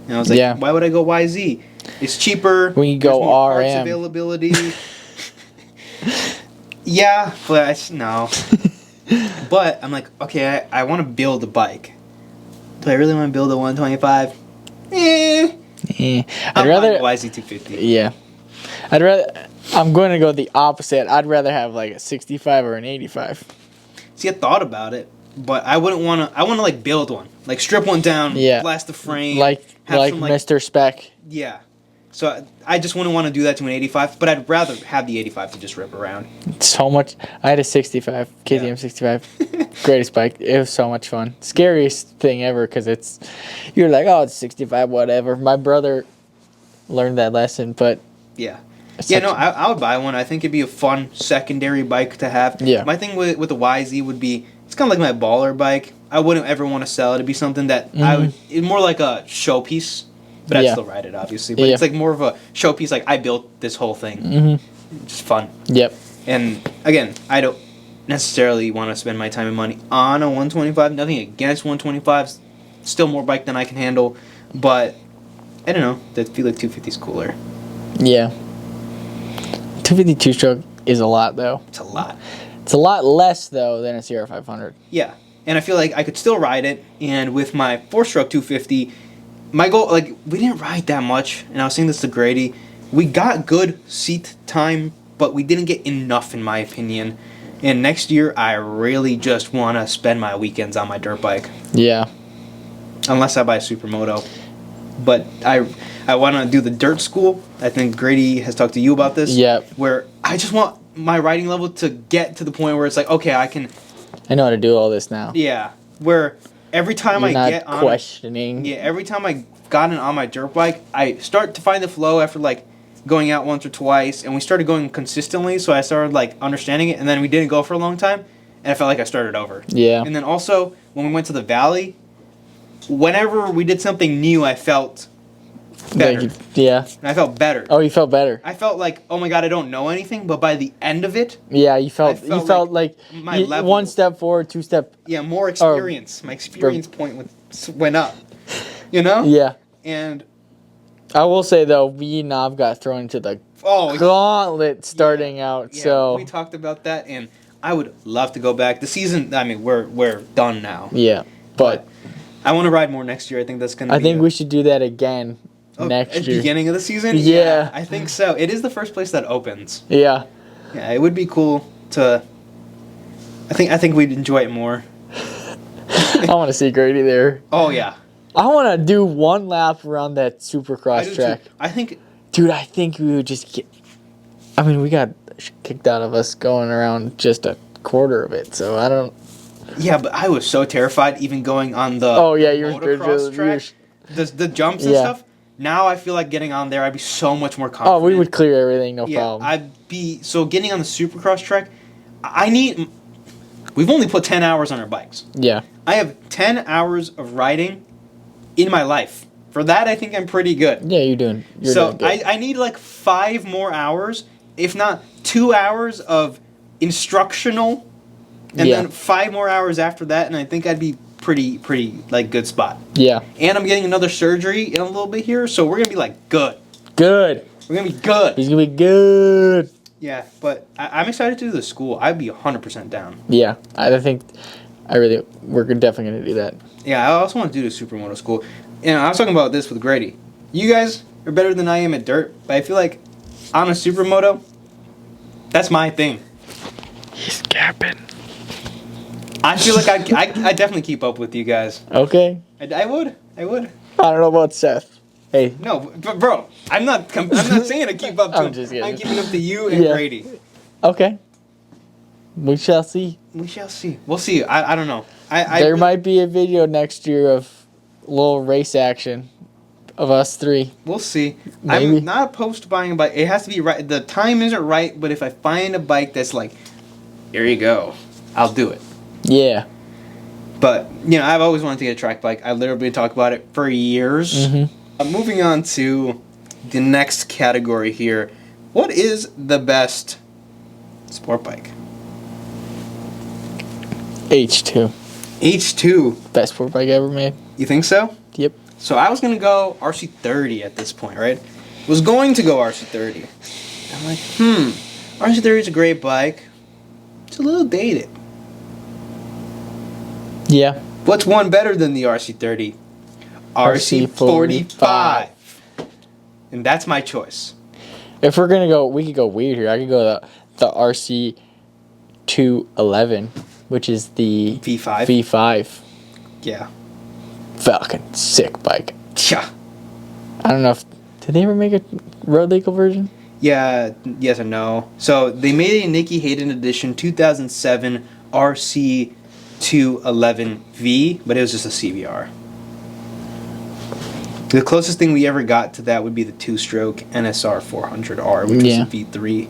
[SPEAKER 3] And I was like,
[SPEAKER 1] Yeah.
[SPEAKER 3] why would I go YZ? It's cheaper.
[SPEAKER 1] When you go
[SPEAKER 3] there's more parts
[SPEAKER 1] RM.
[SPEAKER 3] availability. Yeah, but no. But I'm like, okay, I want to build a bike. Do I really want to build a 125?
[SPEAKER 1] I'd
[SPEAKER 3] I'm
[SPEAKER 1] rather.
[SPEAKER 3] buying YZ250.
[SPEAKER 1] Yeah. I'm going to go the opposite. I'd rather have like a 65 or an 85.
[SPEAKER 3] See, I thought about it, but I wouldn't want to. I want to like build one, like strip one down,
[SPEAKER 1] Yeah.
[SPEAKER 3] blast the frame,
[SPEAKER 1] Like
[SPEAKER 3] have some,
[SPEAKER 1] Mr. Spec.
[SPEAKER 3] Yeah. So I just wouldn't want to do that to an 85, but I'd rather have the 85 to just rip around.
[SPEAKER 1] So much. I had a 65, KTM
[SPEAKER 3] Yeah.
[SPEAKER 1] 65. Greatest bike. It was so much fun. Scariest thing ever because you're like, oh, it's 65, whatever. My brother learned that lesson, but
[SPEAKER 3] Yeah. Yeah, no, I would buy one. I think it'd be a fun secondary bike to have.
[SPEAKER 1] Yeah.
[SPEAKER 3] My thing with the YZ would be, it's kind of like my baller bike. I wouldn't ever want to sell it. It'd be something that I would, it's more like a showpiece, but I'd
[SPEAKER 1] Yeah.
[SPEAKER 3] still ride it, obviously. But
[SPEAKER 1] Yeah.
[SPEAKER 3] it's like more of a showpiece, like I built this whole thing. Just fun.
[SPEAKER 1] Yep.
[SPEAKER 3] And again, I don't necessarily want to spend my time and money on a 125. Nothing against 125s. Still more bike than I can handle. But, I don't know. I feel like 250 is cooler.
[SPEAKER 1] Yeah. 252 stroke is a lot though.
[SPEAKER 3] It's a lot.
[SPEAKER 1] It's a lot less though than a CR500.
[SPEAKER 3] Yeah. And I feel like I could still ride it. And with my 4-stroke 250, my goal, like, we didn't ride that much. And I was saying this to Grady. We got good seat time, but we didn't get enough, in my opinion. And next year, I really just want to spend my weekends on my dirt bike.
[SPEAKER 1] Yeah.
[SPEAKER 3] Unless I buy a supermoto. But I want to do the dirt school. I think Grady has talked to you about this.
[SPEAKER 1] Yep.
[SPEAKER 3] Where I just want my riding level to get to the point where it's like, okay, I can...
[SPEAKER 1] I know how to do all this now.
[SPEAKER 3] Yeah. Where every time
[SPEAKER 1] You're
[SPEAKER 3] I
[SPEAKER 1] not
[SPEAKER 3] get on...
[SPEAKER 1] questioning.
[SPEAKER 3] Yeah, every time I gotten on my dirt bike, I start to find the flow after, like, going out once or twice. And we started going consistently, so I started, like, understanding it. And then we didn't go for a long time. And I felt like I started over.
[SPEAKER 1] Yeah.
[SPEAKER 3] And then also, when we went to the valley... Whenever we did something new, I felt better.
[SPEAKER 1] Yeah.
[SPEAKER 3] And I felt better.
[SPEAKER 1] Oh, you felt better.
[SPEAKER 3] I felt like, oh my god, I don't know anything, but by the end of it,
[SPEAKER 1] Yeah, you felt
[SPEAKER 3] I felt
[SPEAKER 1] like
[SPEAKER 3] my level-
[SPEAKER 1] one step forward, two step.
[SPEAKER 3] yeah, more experience. My experience point went up. You know?
[SPEAKER 1] Yeah.
[SPEAKER 3] And
[SPEAKER 1] I will say though, me and Nav got thrown into the gauntlet starting out.
[SPEAKER 3] yeah,
[SPEAKER 1] So
[SPEAKER 3] we talked about that, and I would love to go back. The season, I mean, we're done now.
[SPEAKER 1] yeah, but
[SPEAKER 3] I want to ride more next year. I think that's gonna.
[SPEAKER 1] I think we should do that again next
[SPEAKER 3] at the
[SPEAKER 1] year.
[SPEAKER 3] beginning of the season.
[SPEAKER 1] Yeah.
[SPEAKER 3] I think so. It is the first place that opens.
[SPEAKER 1] Yeah.
[SPEAKER 3] Yeah, it would be cool to. I think we'd enjoy it more.
[SPEAKER 1] I want to see Grady there.
[SPEAKER 3] Oh yeah.
[SPEAKER 1] I want to do one lap around that
[SPEAKER 3] I
[SPEAKER 1] Supercross
[SPEAKER 3] do
[SPEAKER 1] track.
[SPEAKER 3] too. I think.
[SPEAKER 1] Dude, I think we would just get... I mean, we got kicked out of us going around just a quarter of it, so I don't...
[SPEAKER 3] Yeah, but I was so terrified even going on the
[SPEAKER 1] Oh, yeah, you were
[SPEAKER 3] motocross track. The jumps and
[SPEAKER 1] Yeah.
[SPEAKER 3] stuff. Now I feel like getting on there, I'd be so much more confident.
[SPEAKER 1] Oh, we would clear everything, no
[SPEAKER 3] Yeah,
[SPEAKER 1] problem.
[SPEAKER 3] I'd be... So getting on the Supercross track, I need... We've only put 10 hours on our bikes.
[SPEAKER 1] Yeah.
[SPEAKER 3] I have 10 hours of riding in my life. For that, I think I'm pretty good.
[SPEAKER 1] Yeah, you're doing good.
[SPEAKER 3] I need like 5 more hours, if not 2 hours of instructional, and
[SPEAKER 1] Yeah.
[SPEAKER 3] then 5 more hours after that, and I think I'd be pretty like good spot.
[SPEAKER 1] Yeah.
[SPEAKER 3] And I'm getting another surgery in a little bit here, so we're gonna be like good.
[SPEAKER 1] Good.
[SPEAKER 3] We're gonna be good.
[SPEAKER 1] He's going to be good.
[SPEAKER 3] Yeah, but I'm excited to do the school. I'd be 100% down.
[SPEAKER 1] Yeah. We're definitely going to do that.
[SPEAKER 3] Yeah, I also want to do the supermoto school. And I was talking about this with Grady. You guys are better than I am at dirt, but I feel like on a supermoto, that's my thing.
[SPEAKER 1] He's capping.
[SPEAKER 3] I feel like I definitely keep up with you guys.
[SPEAKER 1] Okay.
[SPEAKER 3] I would.
[SPEAKER 1] I don't know about Seth. Hey.
[SPEAKER 3] No, but bro, I'm not saying to keep up to
[SPEAKER 1] I'm
[SPEAKER 3] him.
[SPEAKER 1] just kidding.
[SPEAKER 3] I'm keeping up to you and
[SPEAKER 1] Yeah.
[SPEAKER 3] Grady.
[SPEAKER 1] Okay. We shall see.
[SPEAKER 3] We shall see. We'll see. I don't know.
[SPEAKER 1] There might be a video next year of a little race action of us three.
[SPEAKER 3] We'll see.
[SPEAKER 1] Maybe.
[SPEAKER 3] I'm not opposed to buying a bike. It has to be right. The time isn't right, but if I find a bike that's like, here you go, I'll do it.
[SPEAKER 1] Yeah.
[SPEAKER 3] But, you know, I've always wanted to get a track bike. I literally talked about it for years.
[SPEAKER 1] Mm-hmm.
[SPEAKER 3] Moving on to the next category here. What is the best sport bike?
[SPEAKER 1] H2.
[SPEAKER 3] H2.
[SPEAKER 1] Best sport bike ever made.
[SPEAKER 3] You think so?
[SPEAKER 1] Yep.
[SPEAKER 3] So I was going to go RC30 at this point, right? Was going to go RC30. I'm like, RC30 is a great bike. It's a little dated.
[SPEAKER 1] Yeah.
[SPEAKER 3] What's one better than the RC30? RC45. And that's my choice.
[SPEAKER 1] If we're gonna go, we could go weird here. I could go the RC 211, which is the
[SPEAKER 3] V5.
[SPEAKER 1] V5.
[SPEAKER 3] Yeah.
[SPEAKER 1] Fucking sick bike.
[SPEAKER 3] Yeah.
[SPEAKER 1] I don't know if did they ever make a road legal version?
[SPEAKER 3] Yeah, yes and no. So they made a Nikki Hayden edition 2007 RC 211V, but it was just a CBR. The closest thing we ever got to that would be the two-stroke NSR 400R, which was a V3,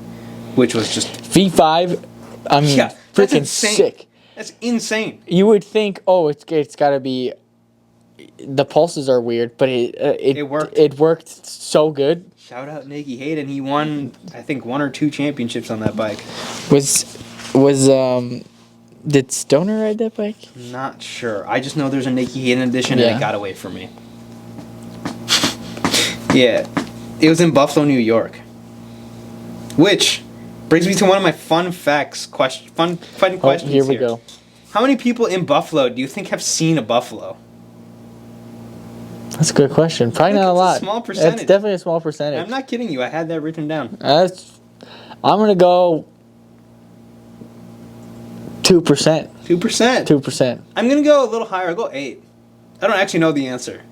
[SPEAKER 3] which was just
[SPEAKER 1] V5. I mean,
[SPEAKER 3] that's
[SPEAKER 1] freaking
[SPEAKER 3] insane.
[SPEAKER 1] sick.
[SPEAKER 3] That's insane.
[SPEAKER 1] You would think, oh, it's got to be. The pulses are weird, but it
[SPEAKER 3] worked.
[SPEAKER 1] It worked so good.
[SPEAKER 3] Shout out Nicky Hayden. He won, I think, 1 or 2 championships on that bike.
[SPEAKER 1] Did Stoner ride that bike?
[SPEAKER 3] Not sure. I just know there's a Nicky Hayden edition, and it got away from me. Yeah, it was in Buffalo, New York. Which brings me to one of my fun facts. Fun questions.
[SPEAKER 1] Here we go.
[SPEAKER 3] How many people in Buffalo do you think have seen a buffalo?
[SPEAKER 1] That's a good question. Probably not a lot.
[SPEAKER 3] A small percentage.
[SPEAKER 1] It's definitely a small percentage.
[SPEAKER 3] I'm not kidding you. I had that written down.
[SPEAKER 1] I'm gonna go 2%.
[SPEAKER 3] 2%.
[SPEAKER 1] 2%.
[SPEAKER 3] I'm gonna go a little higher. I'll go 8. I don't actually know the answer.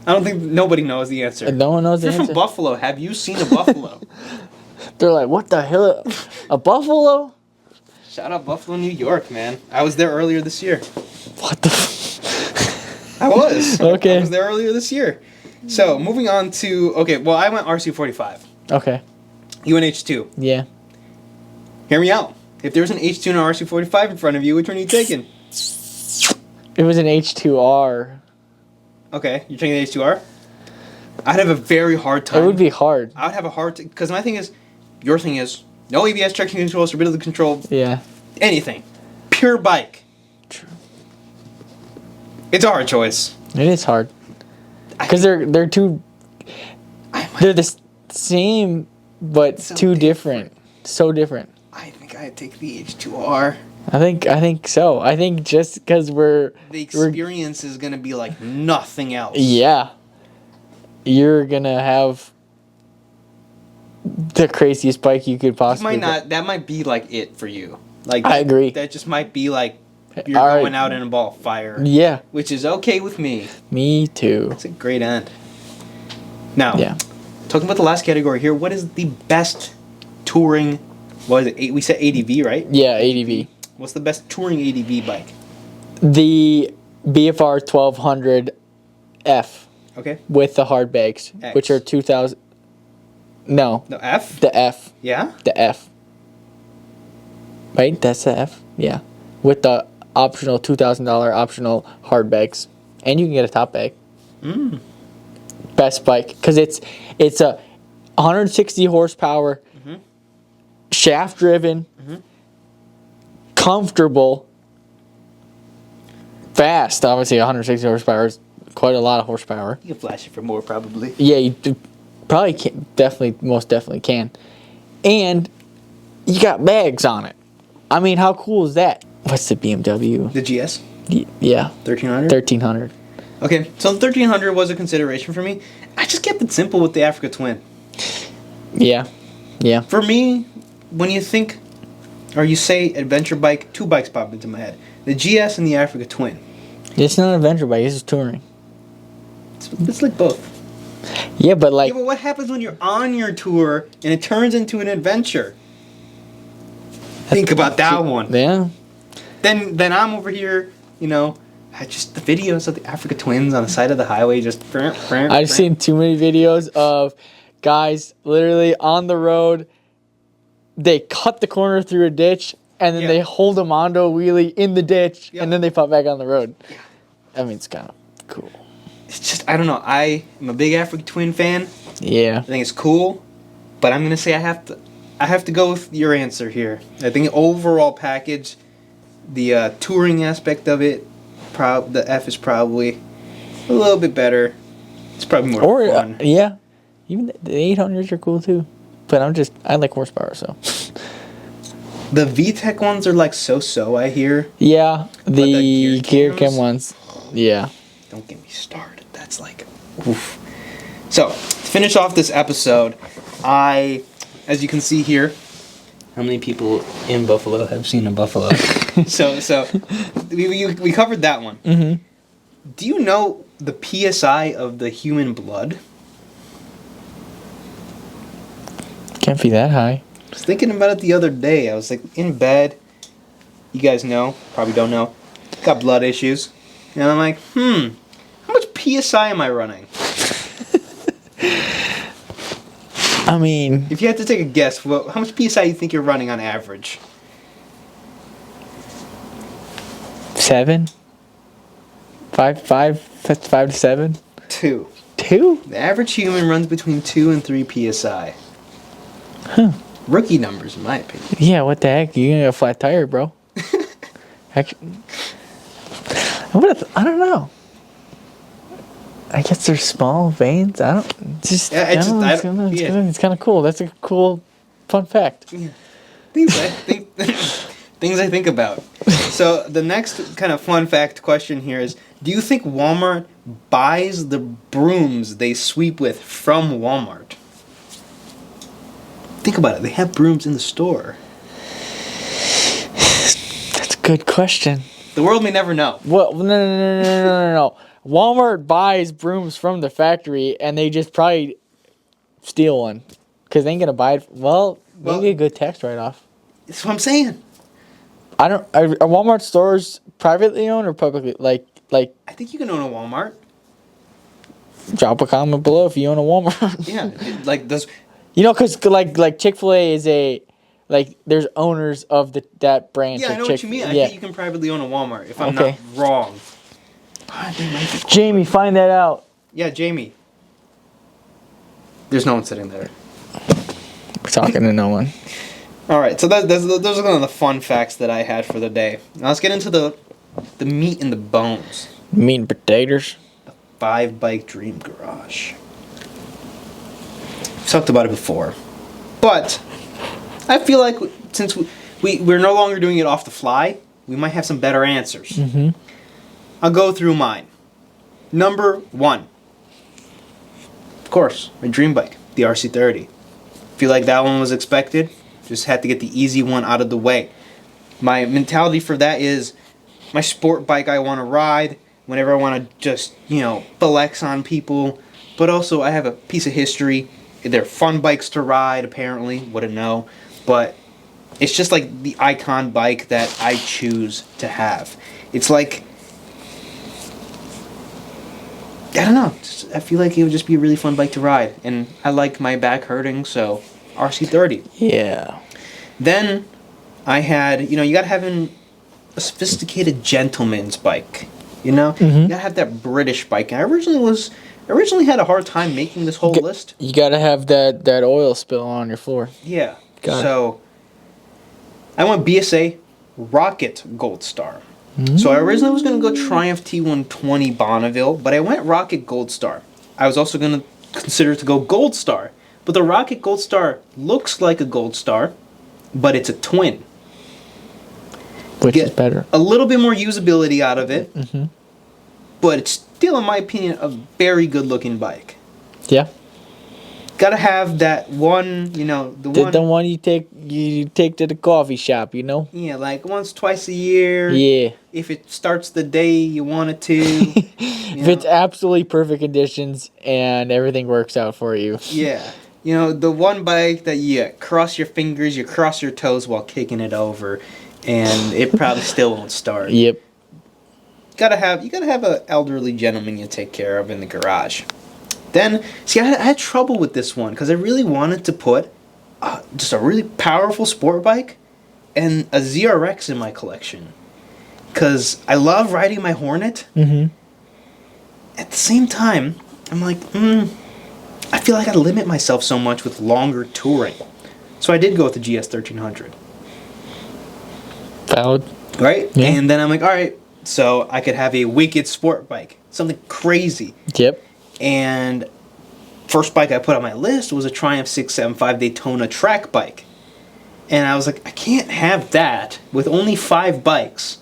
[SPEAKER 3] I don't think nobody knows the answer.
[SPEAKER 1] No one knows the
[SPEAKER 3] If you're
[SPEAKER 1] answer.
[SPEAKER 3] from Buffalo, have you seen a buffalo?
[SPEAKER 1] They're like, what the hell? A buffalo?
[SPEAKER 3] Shout out Buffalo, New York, man. I was there earlier this year.
[SPEAKER 1] What the?
[SPEAKER 3] I was.
[SPEAKER 1] Okay.
[SPEAKER 3] I was there earlier this year. So, moving on to... Okay, well, I went RC45.
[SPEAKER 1] Okay.
[SPEAKER 3] You went H2.
[SPEAKER 1] Yeah.
[SPEAKER 3] Hear me out. If there was an H2 and an RC45 in front of you, which one are you taking?
[SPEAKER 1] It was an H2R.
[SPEAKER 3] Okay, you're taking the H2R? I'd have a very hard time.
[SPEAKER 1] It would be hard.
[SPEAKER 3] I would have a hard time... Because my thing is... Your thing is... No ABS, traction control, stability control...
[SPEAKER 1] Yeah.
[SPEAKER 3] Anything. Pure bike.
[SPEAKER 1] True.
[SPEAKER 3] It's a hard choice.
[SPEAKER 1] It is hard. Because they're two... They're the same, but
[SPEAKER 3] So
[SPEAKER 1] too different. So different.
[SPEAKER 3] I think I'd take the H2R.
[SPEAKER 1] I think so. I think just because
[SPEAKER 3] The experience is going to be like nothing else.
[SPEAKER 1] Yeah. You're gonna have the craziest bike you could possibly.
[SPEAKER 3] That might be like it for you. Like
[SPEAKER 1] I agree.
[SPEAKER 3] That just might be like you're
[SPEAKER 1] All right.
[SPEAKER 3] going out in a ball of fire.
[SPEAKER 1] Yeah.
[SPEAKER 3] Which is okay with me.
[SPEAKER 1] Me too.
[SPEAKER 3] It's a great end. Now,
[SPEAKER 1] Yeah.
[SPEAKER 3] talking about the last category here, what is the best touring? What is it? We said ADV, right?
[SPEAKER 1] Yeah, ADV.
[SPEAKER 3] What's the best touring ADV bike?
[SPEAKER 1] The BFR 1200F
[SPEAKER 3] Okay.
[SPEAKER 1] with the hard bags,
[SPEAKER 3] X.
[SPEAKER 1] which are 2000. No,
[SPEAKER 3] No, F?
[SPEAKER 1] the F.
[SPEAKER 3] Yeah?
[SPEAKER 1] The F. Right? That's the F? Yeah. With the optional $2,000 optional hard bags. And you can get a top bag.
[SPEAKER 3] Mm.
[SPEAKER 1] Best bike. Because it's a 160 horsepower, shaft driven, comfortable, fast. Obviously, 160 horsepower is quite a lot of horsepower.
[SPEAKER 3] You can flash it for more, probably.
[SPEAKER 1] Yeah, you probably can. Most definitely can. And you got bags on it. I mean, how cool is that? What's the BMW?
[SPEAKER 3] The GS?
[SPEAKER 1] Yeah,
[SPEAKER 3] 1300?
[SPEAKER 1] 1300.
[SPEAKER 3] Okay, so the 1300 was a consideration for me. I just kept it simple with the Africa Twin.
[SPEAKER 1] Yeah, yeah.
[SPEAKER 3] For me, when you think, or you say adventure bike, 2 bikes pop into my head. The GS and the Africa Twin.
[SPEAKER 1] It's not an adventure bike. It's just touring.
[SPEAKER 3] It's like both.
[SPEAKER 1] Yeah, but like,
[SPEAKER 3] Yeah, but what happens when you're on your tour and it turns into an adventure? Think about that one.
[SPEAKER 1] yeah.
[SPEAKER 3] Then I'm over here, just the videos of the Africa Twins on the side of the highway just...
[SPEAKER 1] I've seen too many videos of guys literally on the road. They cut the corner through a ditch, and then they hold them onto a wheelie in the ditch, and then they pop back on the road. I mean, it's kind of cool.
[SPEAKER 3] It's just, I don't know. I am a big Africa Twin fan.
[SPEAKER 1] Yeah.
[SPEAKER 3] I think it's cool, but I'm gonna say I have to go with your answer here. I think overall package, the touring aspect of it, the F is probably a little bit better. It's probably more fun.
[SPEAKER 1] Yeah. Even the 800s are cool too. But I like horsepower, so.
[SPEAKER 3] The VTEC ones are like so, I hear.
[SPEAKER 1] Yeah, the gear
[SPEAKER 3] cams?
[SPEAKER 1] cam ones. Yeah.
[SPEAKER 3] Don't get me started. That's like, oof. So, to finish off this episode, as you can see here, how many people in Buffalo have seen a buffalo? so we covered that one.
[SPEAKER 1] Mm-hmm.
[SPEAKER 3] Do you know the PSI of the human blood?
[SPEAKER 1] Can't be that high.
[SPEAKER 3] I was thinking about it the other day. I was like in bed. You guys know, probably don't know. Got blood issues. And I'm like, how much PSI am I running?
[SPEAKER 1] I mean,
[SPEAKER 3] If you had to take a guess, how much PSI you think you're running on average?
[SPEAKER 1] 7, 5 to 7,
[SPEAKER 3] 2.
[SPEAKER 1] 2.
[SPEAKER 3] The average human runs between 2 and 3 PSI.
[SPEAKER 1] Huh.
[SPEAKER 3] Rookie numbers, in my opinion.
[SPEAKER 1] Yeah, what the heck? You're gonna get a flat tire, bro. Actually, I don't know. I guess they're small veins. I don't just.
[SPEAKER 3] Yeah,
[SPEAKER 1] It's kind of cool. That's a cool, fun fact.
[SPEAKER 3] Yeah. Things I think about. So the next kind of fun fact question here is: do you think Walmart buys the brooms they sweep with from Walmart? Think about it. They have brooms in the store.
[SPEAKER 1] That's a good question.
[SPEAKER 3] The world may never know.
[SPEAKER 1] Well, no. Walmart buys brooms from the factory, and they just probably steal one, because they ain't gonna buy it. Well, maybe a good tax write-off.
[SPEAKER 3] That's what I'm saying.
[SPEAKER 1] I don't. Are Walmart stores privately owned or publicly? Like.
[SPEAKER 3] I think you can own a Walmart.
[SPEAKER 1] Drop a comment below if you own a Walmart.
[SPEAKER 3] Yeah, like those.
[SPEAKER 1] You know, because like Chick-fil-A is there's owners of that branch.
[SPEAKER 3] Yeah, I
[SPEAKER 1] of
[SPEAKER 3] know what you mean. I think you can privately own a Walmart if I'm not wrong.
[SPEAKER 1] Jamie, find that out.
[SPEAKER 3] Yeah, Jamie. There's no one sitting there.
[SPEAKER 1] We're talking to no one.
[SPEAKER 3] All right, so those are kind of the fun facts that I had for the day. Now let's get into the meat and the bones.
[SPEAKER 1] Meat and potatoes.
[SPEAKER 3] 5 bike dream garage. We've talked about it before, but I feel like since we're no longer doing it off the fly, we might have some better answers.
[SPEAKER 1] Mm-hmm.
[SPEAKER 3] I'll go through mine. Number 1. Of course, my dream bike, the RC30. Feel like that one was expected. Just had to get the easy one out of the way. My mentality for that is my sport bike I want to ride whenever I want to just, flex on people. But also I have a piece of history. They're fun bikes to ride, apparently. Wouldn't know. But it's just like the icon bike that I choose to have. It's like, I don't know. I feel like it would just be a really fun bike to ride. And I like my back hurting, so RC30.
[SPEAKER 1] Yeah.
[SPEAKER 3] Then I had, you gotta have a sophisticated gentleman's bike. You gotta have that British bike. And I originally had a hard time making this whole list.
[SPEAKER 1] You gotta have that oil spill on your floor.
[SPEAKER 3] Yeah. So I went BSA Rocket Gold Star. So I originally was going to go Triumph T120 Bonneville, but I went Rocket Gold Star. I was also going to consider to go Gold Star, but the Rocket Gold Star looks like a Gold Star, but it's a twin.
[SPEAKER 1] Which is better.
[SPEAKER 3] A little bit more usability out of it, but it's still, in my opinion, a very good looking bike.
[SPEAKER 1] Yeah.
[SPEAKER 3] Gotta have that one,
[SPEAKER 1] the one you take to the coffee shop,
[SPEAKER 3] Yeah, like once, twice a year.
[SPEAKER 1] Yeah.
[SPEAKER 3] If it starts the day you want it to.
[SPEAKER 1] If it's absolutely perfect conditions and everything works out for you.
[SPEAKER 3] Yeah. The one bike that you cross your fingers, you cross your toes while kicking it over, and it probably still won't start.
[SPEAKER 1] Yep.
[SPEAKER 3] You gotta have an elderly gentleman you take care of in the garage. Then, see, I had trouble with this one because I really wanted to put just a really powerful sport bike and a ZRX in my collection. Because I love riding my Hornet.
[SPEAKER 1] Mm-hmm.
[SPEAKER 3] At the same time, I'm like, I feel like I limit myself so much with longer touring. So I did go with the GS 1300.
[SPEAKER 1] Valid.
[SPEAKER 3] Right?
[SPEAKER 1] Yeah.
[SPEAKER 3] And then I'm like, all right, so I could have a wicked sport bike. Something crazy.
[SPEAKER 1] Yep.
[SPEAKER 3] And first bike I put on my list was a Triumph 675 Daytona track bike. And I was like, I can't have that with only 5 bikes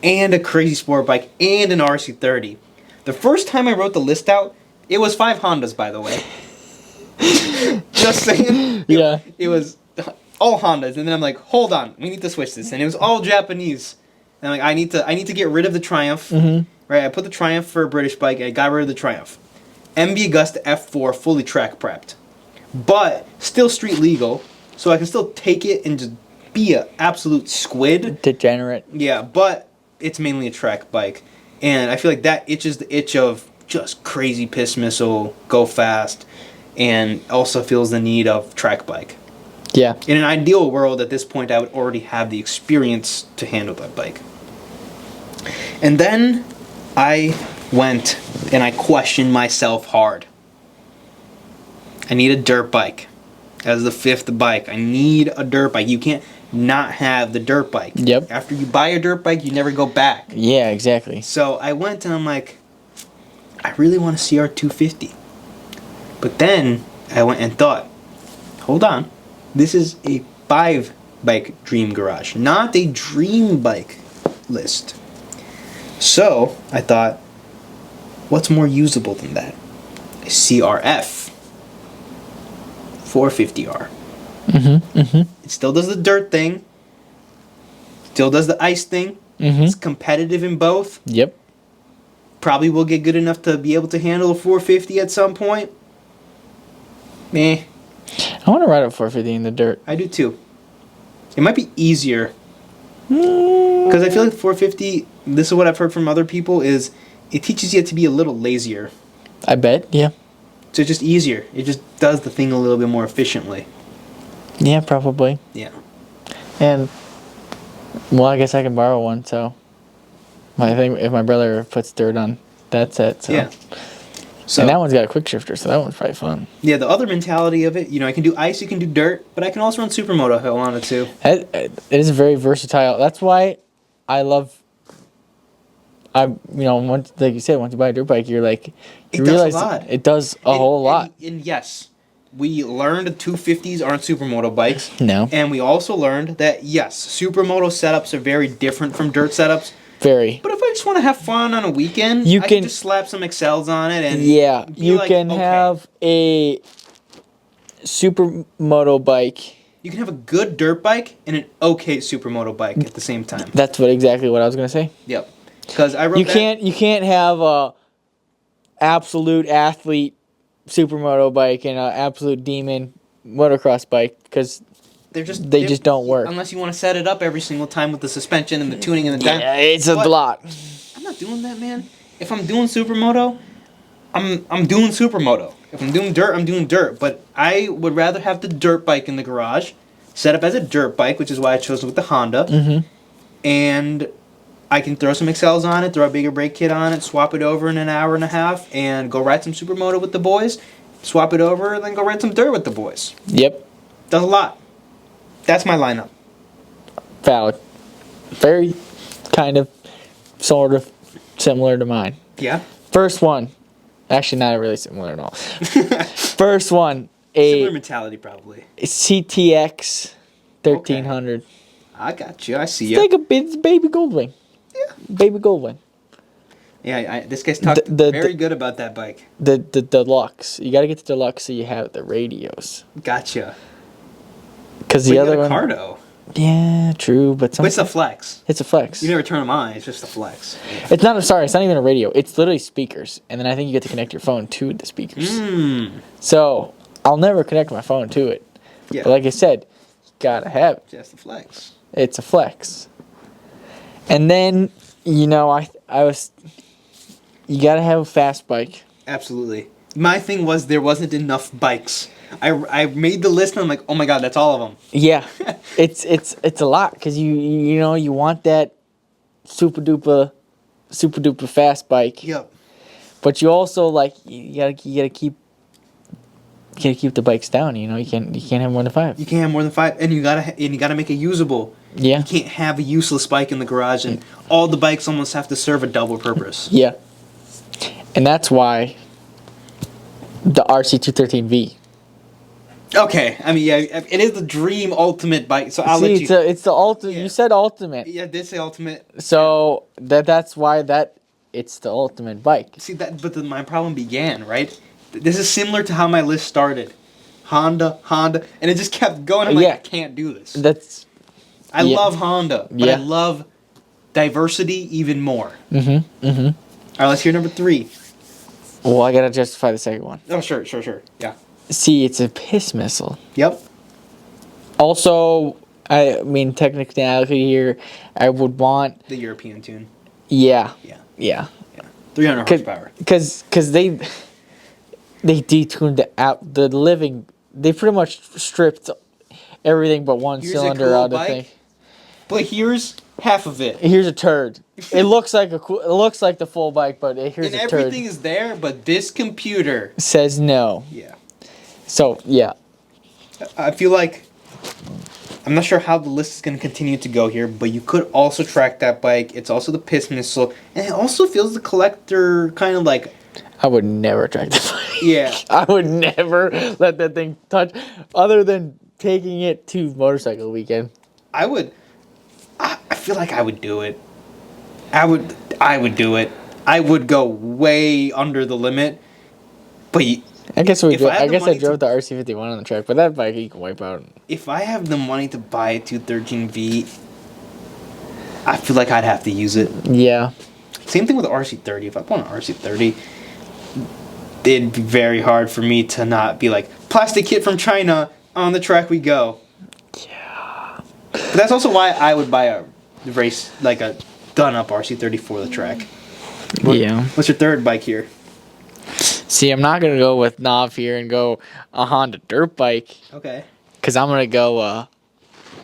[SPEAKER 3] and a crazy sport bike and an RC30. The first time I wrote the list out, it was 5 Hondas, by the way. Just saying.
[SPEAKER 1] Yeah.
[SPEAKER 3] It was all Hondas. And then I'm like, hold on, we need to switch this. And it was all Japanese. And I'm like, I need to get rid of the Triumph. Right, I put the Triumph for a British bike. I got rid of the Triumph. MB Augusta F4 fully track prepped, but still street legal, so I can still take it and just be an absolute squid.
[SPEAKER 1] Degenerate.
[SPEAKER 3] Yeah, but it's mainly a track bike, and I feel like that itches the itch of just crazy piss missile, go fast, and also feels the need of track bike.
[SPEAKER 1] Yeah.
[SPEAKER 3] In an ideal world, at this point, I would already have the experience to handle that bike. And then I went and I questioned myself hard. I need a dirt bike. As the 5th bike, I need a dirt bike. You can't not have the dirt bike.
[SPEAKER 1] Yep.
[SPEAKER 3] After you buy a dirt bike, you never go back.
[SPEAKER 1] Yeah, exactly.
[SPEAKER 3] So I went and I'm like, I really want a CR250. But then I went and thought, hold on. This is a 5 bike dream garage, not a dream bike list. So I thought, what's more usable than that? A CRF 450R. It still does the dirt thing. Still does the ice thing. It's competitive in both.
[SPEAKER 1] Yep.
[SPEAKER 3] Probably will get good enough to be able to handle a 450 at some point. Meh.
[SPEAKER 1] I want to ride a 450 in the dirt.
[SPEAKER 3] I do too. It might be easier. Because I feel like 450, this is what I've heard from other people, is it teaches you to be a little lazier.
[SPEAKER 1] I bet, yeah.
[SPEAKER 3] So it's just easier. It just does the thing a little bit more efficiently.
[SPEAKER 1] Yeah, probably.
[SPEAKER 3] Yeah.
[SPEAKER 1] And, well, I guess I can borrow one, so. I think if my brother puts dirt on, that's it. So.
[SPEAKER 3] Yeah. So,
[SPEAKER 1] And that one's got a quick shifter, so that one's probably fun.
[SPEAKER 3] yeah, the other mentality of it, I can do ice, you can do dirt, but I can also run supermoto if I wanted to.
[SPEAKER 1] It is very versatile. That's why I love. Once, like you said, once you buy a dirt bike, you're like, you realize it does a whole lot.
[SPEAKER 3] And yes, we learned 250s aren't supermoto bikes.
[SPEAKER 1] No.
[SPEAKER 3] And we also learned that, yes, supermoto setups are very different from dirt setups.
[SPEAKER 1] Very.
[SPEAKER 3] But if I just want to have fun on a weekend, I can just slap some Excels on it and
[SPEAKER 1] you
[SPEAKER 3] like,
[SPEAKER 1] can
[SPEAKER 3] okay.
[SPEAKER 1] have a supermoto bike.
[SPEAKER 3] You can have a good dirt bike and an okay supermoto bike at the same time.
[SPEAKER 1] That's exactly what I was gonna say.
[SPEAKER 3] Yep. Because I wrote
[SPEAKER 1] You can't have a absolute athlete supermoto bike and an absolute demon motocross bike because they just don't work.
[SPEAKER 3] Unless you want to set it up every single time with the suspension and the tuning and the dyno.
[SPEAKER 1] Yeah, it's a lot.
[SPEAKER 3] I'm not doing that, man. If I'm doing supermoto, I'm doing supermoto. If I'm doing dirt, I'm doing dirt. But I would rather have the dirt bike in the garage, set up as a dirt bike, which is why I chose it with the Honda. And I can throw some Excels on it, throw a bigger brake kit on it, swap it over in an hour and a half, and go ride some supermoto with the boys. Swap it over, and then go ride some dirt with the boys.
[SPEAKER 1] Yep.
[SPEAKER 3] Does a lot. That's my lineup.
[SPEAKER 1] Valid. Very kind of, sort of similar to mine.
[SPEAKER 3] Yeah.
[SPEAKER 1] First one. Actually, not really similar at all. First one.
[SPEAKER 3] Similar mentality, probably.
[SPEAKER 1] CTX 1300.
[SPEAKER 3] I got you. I see
[SPEAKER 1] It's
[SPEAKER 3] you.
[SPEAKER 1] like it's baby Goldwing.
[SPEAKER 3] Yeah.
[SPEAKER 1] Baby Goldwing.
[SPEAKER 3] Yeah, this guy's talked very good about that bike.
[SPEAKER 1] The deluxe. You got to get the deluxe so you have the radios.
[SPEAKER 3] Gotcha.
[SPEAKER 1] Because the other one.
[SPEAKER 3] Cardo.
[SPEAKER 1] Yeah, true, but
[SPEAKER 3] it's a flex.
[SPEAKER 1] It's a flex.
[SPEAKER 3] You never turn them on. It's just a flex.
[SPEAKER 1] It's not. Sorry, it's not even a radio. It's literally speakers, and then I think you get to connect your phone to the speakers. So I'll never connect my phone to it.
[SPEAKER 3] Yeah.
[SPEAKER 1] But like I said, you gotta have it.
[SPEAKER 3] Just a flex.
[SPEAKER 1] It's a flex. And then I was. You gotta have a fast bike.
[SPEAKER 3] Absolutely. My thing was there wasn't enough bikes. I made the list and I'm like, oh my god, that's all of them.
[SPEAKER 1] Yeah, it's a lot because you want that super duper fast bike.
[SPEAKER 3] Yep.
[SPEAKER 1] But you also you gotta keep the bikes down. You can't have more than 5.
[SPEAKER 3] You can't have more than 5, and you gotta make it usable.
[SPEAKER 1] Yeah.
[SPEAKER 3] You can't have a useless bike in the garage, and all the bikes almost have to serve a double purpose.
[SPEAKER 1] Yeah. And that's why the RC213V.
[SPEAKER 3] Okay, I mean, yeah, it is the dream ultimate bike. So I'll let you.
[SPEAKER 1] It's the ultimate. Yeah. You said ultimate.
[SPEAKER 3] Yeah, I did say ultimate.
[SPEAKER 1] So that's why it's the ultimate bike.
[SPEAKER 3] See that, but my problem began right. This is similar to how my list started, Honda, and it just kept going. I'm like, I can't do this. I love Honda, but I love diversity even more. All right, let's hear number 3.
[SPEAKER 1] Well, I gotta justify the second one.
[SPEAKER 3] Oh, sure. Yeah.
[SPEAKER 1] See, it's a piss missile.
[SPEAKER 3] Yep.
[SPEAKER 1] Also, I mean, technicality here, I would want
[SPEAKER 3] the European tune.
[SPEAKER 1] Yeah.
[SPEAKER 3] 300 horsepower.
[SPEAKER 1] Because they, They detuned the living. They pretty much stripped everything but one
[SPEAKER 3] Here's a
[SPEAKER 1] cylinder
[SPEAKER 3] cool
[SPEAKER 1] out of the
[SPEAKER 3] bike.
[SPEAKER 1] thing.
[SPEAKER 3] But here's half of it.
[SPEAKER 1] Here's a turd. It looks like it looks like the full bike, but here's
[SPEAKER 3] And
[SPEAKER 1] a turd.
[SPEAKER 3] everything is there, but this computer
[SPEAKER 1] Says no.
[SPEAKER 3] Yeah.
[SPEAKER 1] So yeah,
[SPEAKER 3] I feel like I'm not sure how the list is going to continue to go here, but you could also track that bike. It's also the piss missile, and it also feels the collector kind of like.
[SPEAKER 1] I would never track the bike.
[SPEAKER 3] Yeah.
[SPEAKER 1] I would never let that thing touch, other than taking it to motorcycle weekend.
[SPEAKER 3] I would. I feel like I would do it. I would do it. I would go way under the limit, but.
[SPEAKER 1] I guess
[SPEAKER 3] If I had
[SPEAKER 1] I
[SPEAKER 3] the
[SPEAKER 1] guess I
[SPEAKER 3] money
[SPEAKER 1] drove the RC51 on the track, but that bike you can wipe out.
[SPEAKER 3] If I have the money to buy a 213V, I feel like I'd have to use it.
[SPEAKER 1] Yeah.
[SPEAKER 3] Same thing with the RC30. If I bought an RC30, it'd be very hard for me to not be like, plastic kit from China, on the track we go.
[SPEAKER 1] Yeah.
[SPEAKER 3] But that's also why I would buy a race, like a done-up RC30 for the track.
[SPEAKER 1] Yeah.
[SPEAKER 3] What's your third bike here?
[SPEAKER 1] See, I'm not gonna go with Nav here and go a Honda dirt bike,
[SPEAKER 3] Okay.
[SPEAKER 1] cause I'm gonna go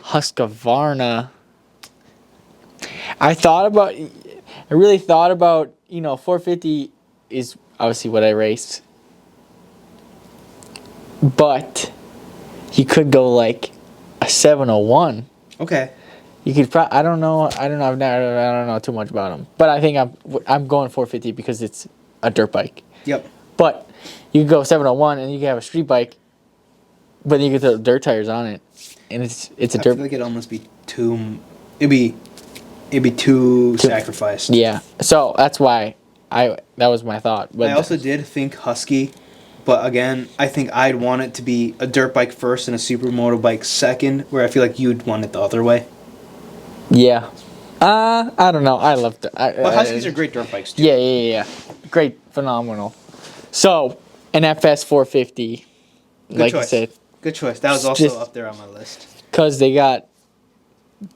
[SPEAKER 1] Husqvarna. I really thought about 450 is obviously what I raced, but you could go like a 701.
[SPEAKER 3] Okay.
[SPEAKER 1] You could I don't know I don't know too much about them, but I think I'm going 450 because it's a dirt bike.
[SPEAKER 3] Yep.
[SPEAKER 1] But you could go 701 and you can have a street bike, but you can throw dirt tires on it, and it's a
[SPEAKER 3] I
[SPEAKER 1] dirt.
[SPEAKER 3] feel like it'd almost be too. It'd be too sacrificed.
[SPEAKER 1] Yeah, so that's why that was my thought. But
[SPEAKER 3] I also did think Husky, but again, I think I'd want it to be a dirt bike first and a supermoto bike second, where I feel like you'd want it the other way.
[SPEAKER 1] Yeah, I don't know. I love it.
[SPEAKER 3] But Huskies are great dirt bikes too.
[SPEAKER 1] Yeah. Great, phenomenal. So an FS 450, like
[SPEAKER 3] choice.
[SPEAKER 1] you said,
[SPEAKER 3] Good choice. That was also
[SPEAKER 1] Just-
[SPEAKER 3] up there on my list.
[SPEAKER 1] because they got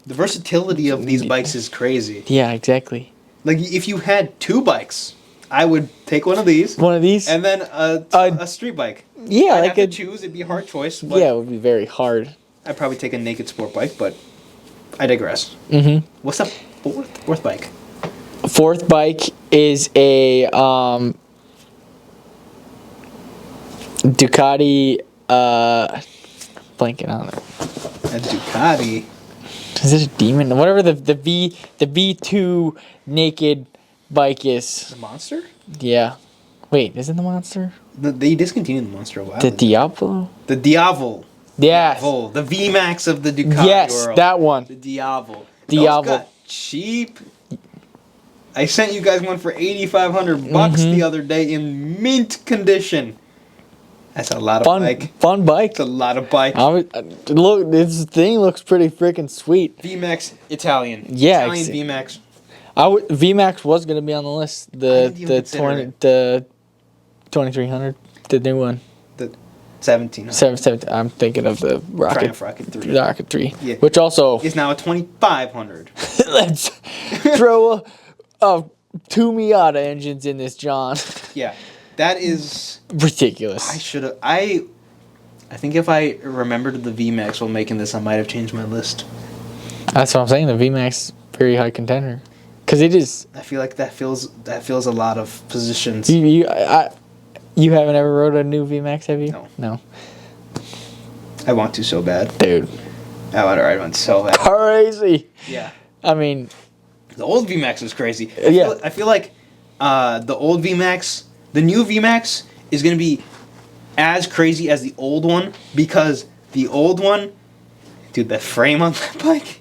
[SPEAKER 3] The versatility of these bikes is crazy.
[SPEAKER 1] yeah, exactly.
[SPEAKER 3] Like if you had two bikes, I would take one of these
[SPEAKER 1] One of these.
[SPEAKER 3] and then a street bike.
[SPEAKER 1] Yeah,
[SPEAKER 3] I'd
[SPEAKER 1] like
[SPEAKER 3] have to
[SPEAKER 1] a
[SPEAKER 3] choose. It'd be a hard choice. But
[SPEAKER 1] yeah, it would be very hard.
[SPEAKER 3] I'd probably take a naked sport bike, but I digress.
[SPEAKER 1] Mm-hmm.
[SPEAKER 3] What's the fourth bike?
[SPEAKER 1] Fourth bike is a Ducati. Blanking on it.
[SPEAKER 3] A Ducati.
[SPEAKER 1] Is it a Demon? Whatever the V2 naked bike is.
[SPEAKER 3] The Monster?
[SPEAKER 1] Yeah. Wait, is it the Monster?
[SPEAKER 3] They discontinued the Monster a while
[SPEAKER 1] The
[SPEAKER 3] ago.
[SPEAKER 1] Diablo?
[SPEAKER 3] The Diavol.
[SPEAKER 1] Yes.
[SPEAKER 3] Diavol. The VMAX of the Ducati
[SPEAKER 1] Yes,
[SPEAKER 3] world.
[SPEAKER 1] that one.
[SPEAKER 3] The Diavol.
[SPEAKER 1] Diavol.
[SPEAKER 3] Those got cheap. I sent you guys one for $8,500 the other day in mint condition. That's a lot of bike.
[SPEAKER 1] Fun bike.
[SPEAKER 3] That's a lot of bike.
[SPEAKER 1] Look, this thing looks pretty freaking sweet.
[SPEAKER 3] VMAX Italian.
[SPEAKER 1] Yeah,
[SPEAKER 3] Italian VMAX.
[SPEAKER 1] VMAX was gonna be on the list.
[SPEAKER 3] didn't even consider
[SPEAKER 1] The 2300, the new one.
[SPEAKER 3] The 1700.
[SPEAKER 1] 770. I'm thinking of the Rocket.
[SPEAKER 3] Triumph Rocket 3.
[SPEAKER 1] Rocket 3.
[SPEAKER 3] Yeah.
[SPEAKER 1] Which also
[SPEAKER 3] Is now a 2500.
[SPEAKER 1] let's throw two Miata engines in this, John.
[SPEAKER 3] Yeah. That is...
[SPEAKER 1] Ridiculous.
[SPEAKER 3] I should have... I think if I remembered the VMAX while making this, I might have changed my list.
[SPEAKER 1] That's what I'm saying. The VMAX very high contender, because it is.
[SPEAKER 3] I feel like that fills a lot of positions.
[SPEAKER 1] You haven't ever rode a new VMAX, have you?
[SPEAKER 3] No.
[SPEAKER 1] No.
[SPEAKER 3] I want to so bad.
[SPEAKER 1] Dude.
[SPEAKER 3] I want to ride one so bad.
[SPEAKER 1] Crazy.
[SPEAKER 3] Yeah.
[SPEAKER 1] I mean.
[SPEAKER 3] The old VMAX was crazy.
[SPEAKER 1] Yeah.
[SPEAKER 3] I feel like the old VMAX, the new VMAX is going to be as crazy as the old one, because the old one, dude, the frame on that bike,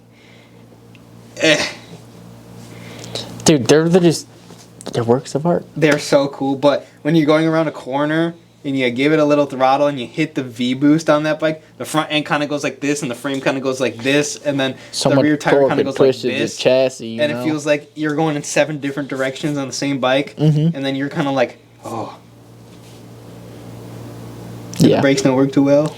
[SPEAKER 1] Dude, they're works of art.
[SPEAKER 3] they're so cool. But when you're going around a corner and you give it a little throttle and you hit the V boost on that bike, the front end kind of goes like this and the frame kind of goes like this, and then
[SPEAKER 1] So
[SPEAKER 3] the
[SPEAKER 1] much
[SPEAKER 3] rear tire
[SPEAKER 1] torque
[SPEAKER 3] kind of
[SPEAKER 1] and
[SPEAKER 3] goes like
[SPEAKER 1] pushes
[SPEAKER 3] this.
[SPEAKER 1] the chassis,
[SPEAKER 3] And it feels like you're going in 7 different directions on the same bike,
[SPEAKER 1] Mhm.
[SPEAKER 3] and then you're kind of like, oh,
[SPEAKER 1] yeah.
[SPEAKER 3] the brakes don't work too well.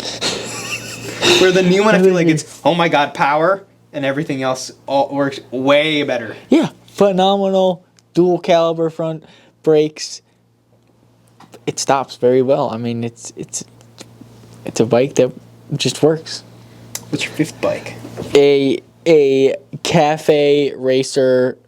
[SPEAKER 3] Where the new one, I feel like it's, oh my god, power, and everything else all works way better.
[SPEAKER 1] Yeah, phenomenal dual caliber front brakes. it stops very well. I mean, it's a bike that just works.
[SPEAKER 3] What's your fifth bike?
[SPEAKER 1] A cafe racer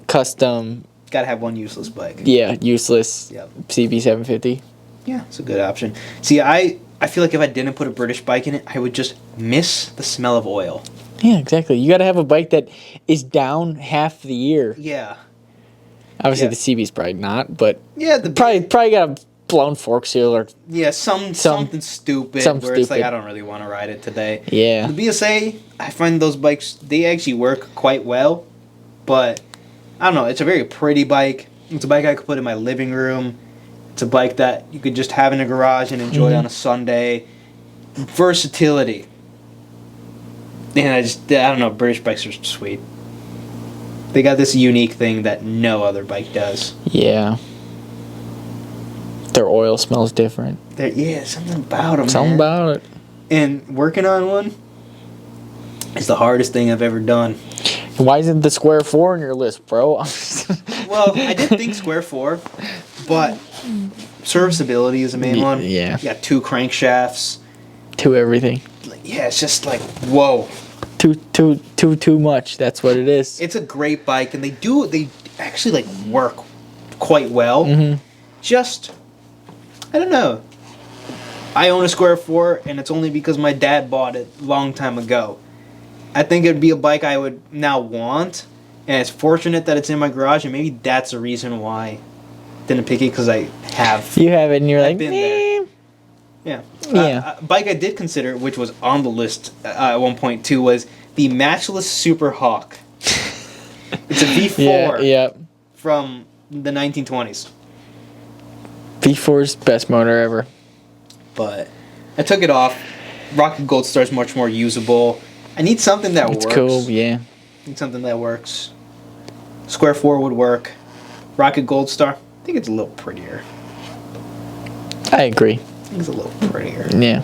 [SPEAKER 1] custom.
[SPEAKER 3] Gotta have one useless bike.
[SPEAKER 1] Yeah, useless.
[SPEAKER 3] Yep.
[SPEAKER 1] CB750.
[SPEAKER 3] Yeah, it's a good option. See, I feel like if I didn't put a British bike in it, I would just miss the smell of oil.
[SPEAKER 1] Yeah, exactly. You got to have a bike that is down half the year.
[SPEAKER 3] Yeah.
[SPEAKER 1] Obviously,
[SPEAKER 3] Yeah.
[SPEAKER 1] the CB's probably not, but
[SPEAKER 3] Yeah,
[SPEAKER 1] probably got a blown fork seal or
[SPEAKER 3] something stupid
[SPEAKER 1] something
[SPEAKER 3] where it's like
[SPEAKER 1] stupid.
[SPEAKER 3] I don't really want to ride it today.
[SPEAKER 1] yeah.
[SPEAKER 3] The BSA, I find those bikes, they actually work quite well, but I don't know, it's a very pretty bike. It's a bike I could put in my living room. It's a bike that you could just have in a garage and enjoy on a Sunday. Versatility. And I don't know, British bikes are sweet. They got this unique thing that no other bike does.
[SPEAKER 1] Yeah. Their oil smells different.
[SPEAKER 3] Something about them.
[SPEAKER 1] Something about it.
[SPEAKER 3] And working on one is the hardest thing I've ever done.
[SPEAKER 1] Why isn't the Square 4 on your list, bro?
[SPEAKER 3] Well, I did think Square 4, but serviceability is the main one.
[SPEAKER 1] Yeah.
[SPEAKER 3] You got 2 crankshafts.
[SPEAKER 1] To everything.
[SPEAKER 3] Yeah, it's just like, whoa.
[SPEAKER 1] Too much. That's what it is.
[SPEAKER 3] It's a great bike, and they actually like work quite well.
[SPEAKER 1] Mm-hmm.
[SPEAKER 3] Just, I don't know. I own a Square 4, and it's only because my dad bought it a long time ago. I think it would be a bike I would now want, and it's fortunate that it's in my garage, and maybe that's the reason why I didn't pick it, because I have.
[SPEAKER 1] You have it, and you're
[SPEAKER 3] I've
[SPEAKER 1] like,
[SPEAKER 3] been there.
[SPEAKER 1] "Meh."
[SPEAKER 3] Yeah.
[SPEAKER 1] Yeah.
[SPEAKER 3] A bike I did consider, which was on the list at one point too, was the Matchless Super Hawk. It's a V4
[SPEAKER 1] Yeah.
[SPEAKER 3] from the 1920s.
[SPEAKER 1] V4's best motor ever.
[SPEAKER 3] But I took it off. Rocket Gold Star is much more usable. I need something that
[SPEAKER 1] It's
[SPEAKER 3] works.
[SPEAKER 1] cool, yeah.
[SPEAKER 3] Need something that works. Square 4 would work. Rocket Gold Star, I think it's a little prettier.
[SPEAKER 1] I agree.
[SPEAKER 3] I think it's a little prettier.
[SPEAKER 1] Yeah.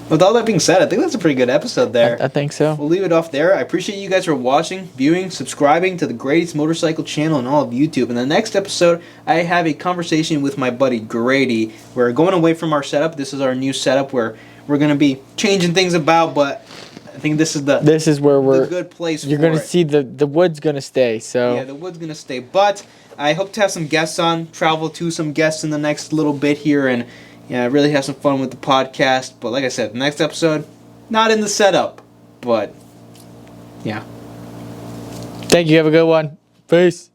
[SPEAKER 3] With all that being said, I think that's a pretty good episode there.
[SPEAKER 1] I think so.
[SPEAKER 3] We'll leave it off there. I appreciate you guys for watching, viewing, subscribing to the greatest motorcycle channel in all of YouTube. In the next episode, I have a conversation with my buddy Grady. We're going away from our setup. This is our new setup where we're going to be changing things about, but I think this is
[SPEAKER 1] where we're
[SPEAKER 3] the good place
[SPEAKER 1] you're
[SPEAKER 3] for
[SPEAKER 1] gonna
[SPEAKER 3] it.
[SPEAKER 1] see the wood's gonna stay, so
[SPEAKER 3] Yeah, the wood's going to stay. But I hope to have some guests on, travel to some guests in the next little bit here, and yeah, really have some fun with the podcast. But like I said, the next episode, not in the setup, but yeah.
[SPEAKER 1] thank you, have a good one. Peace.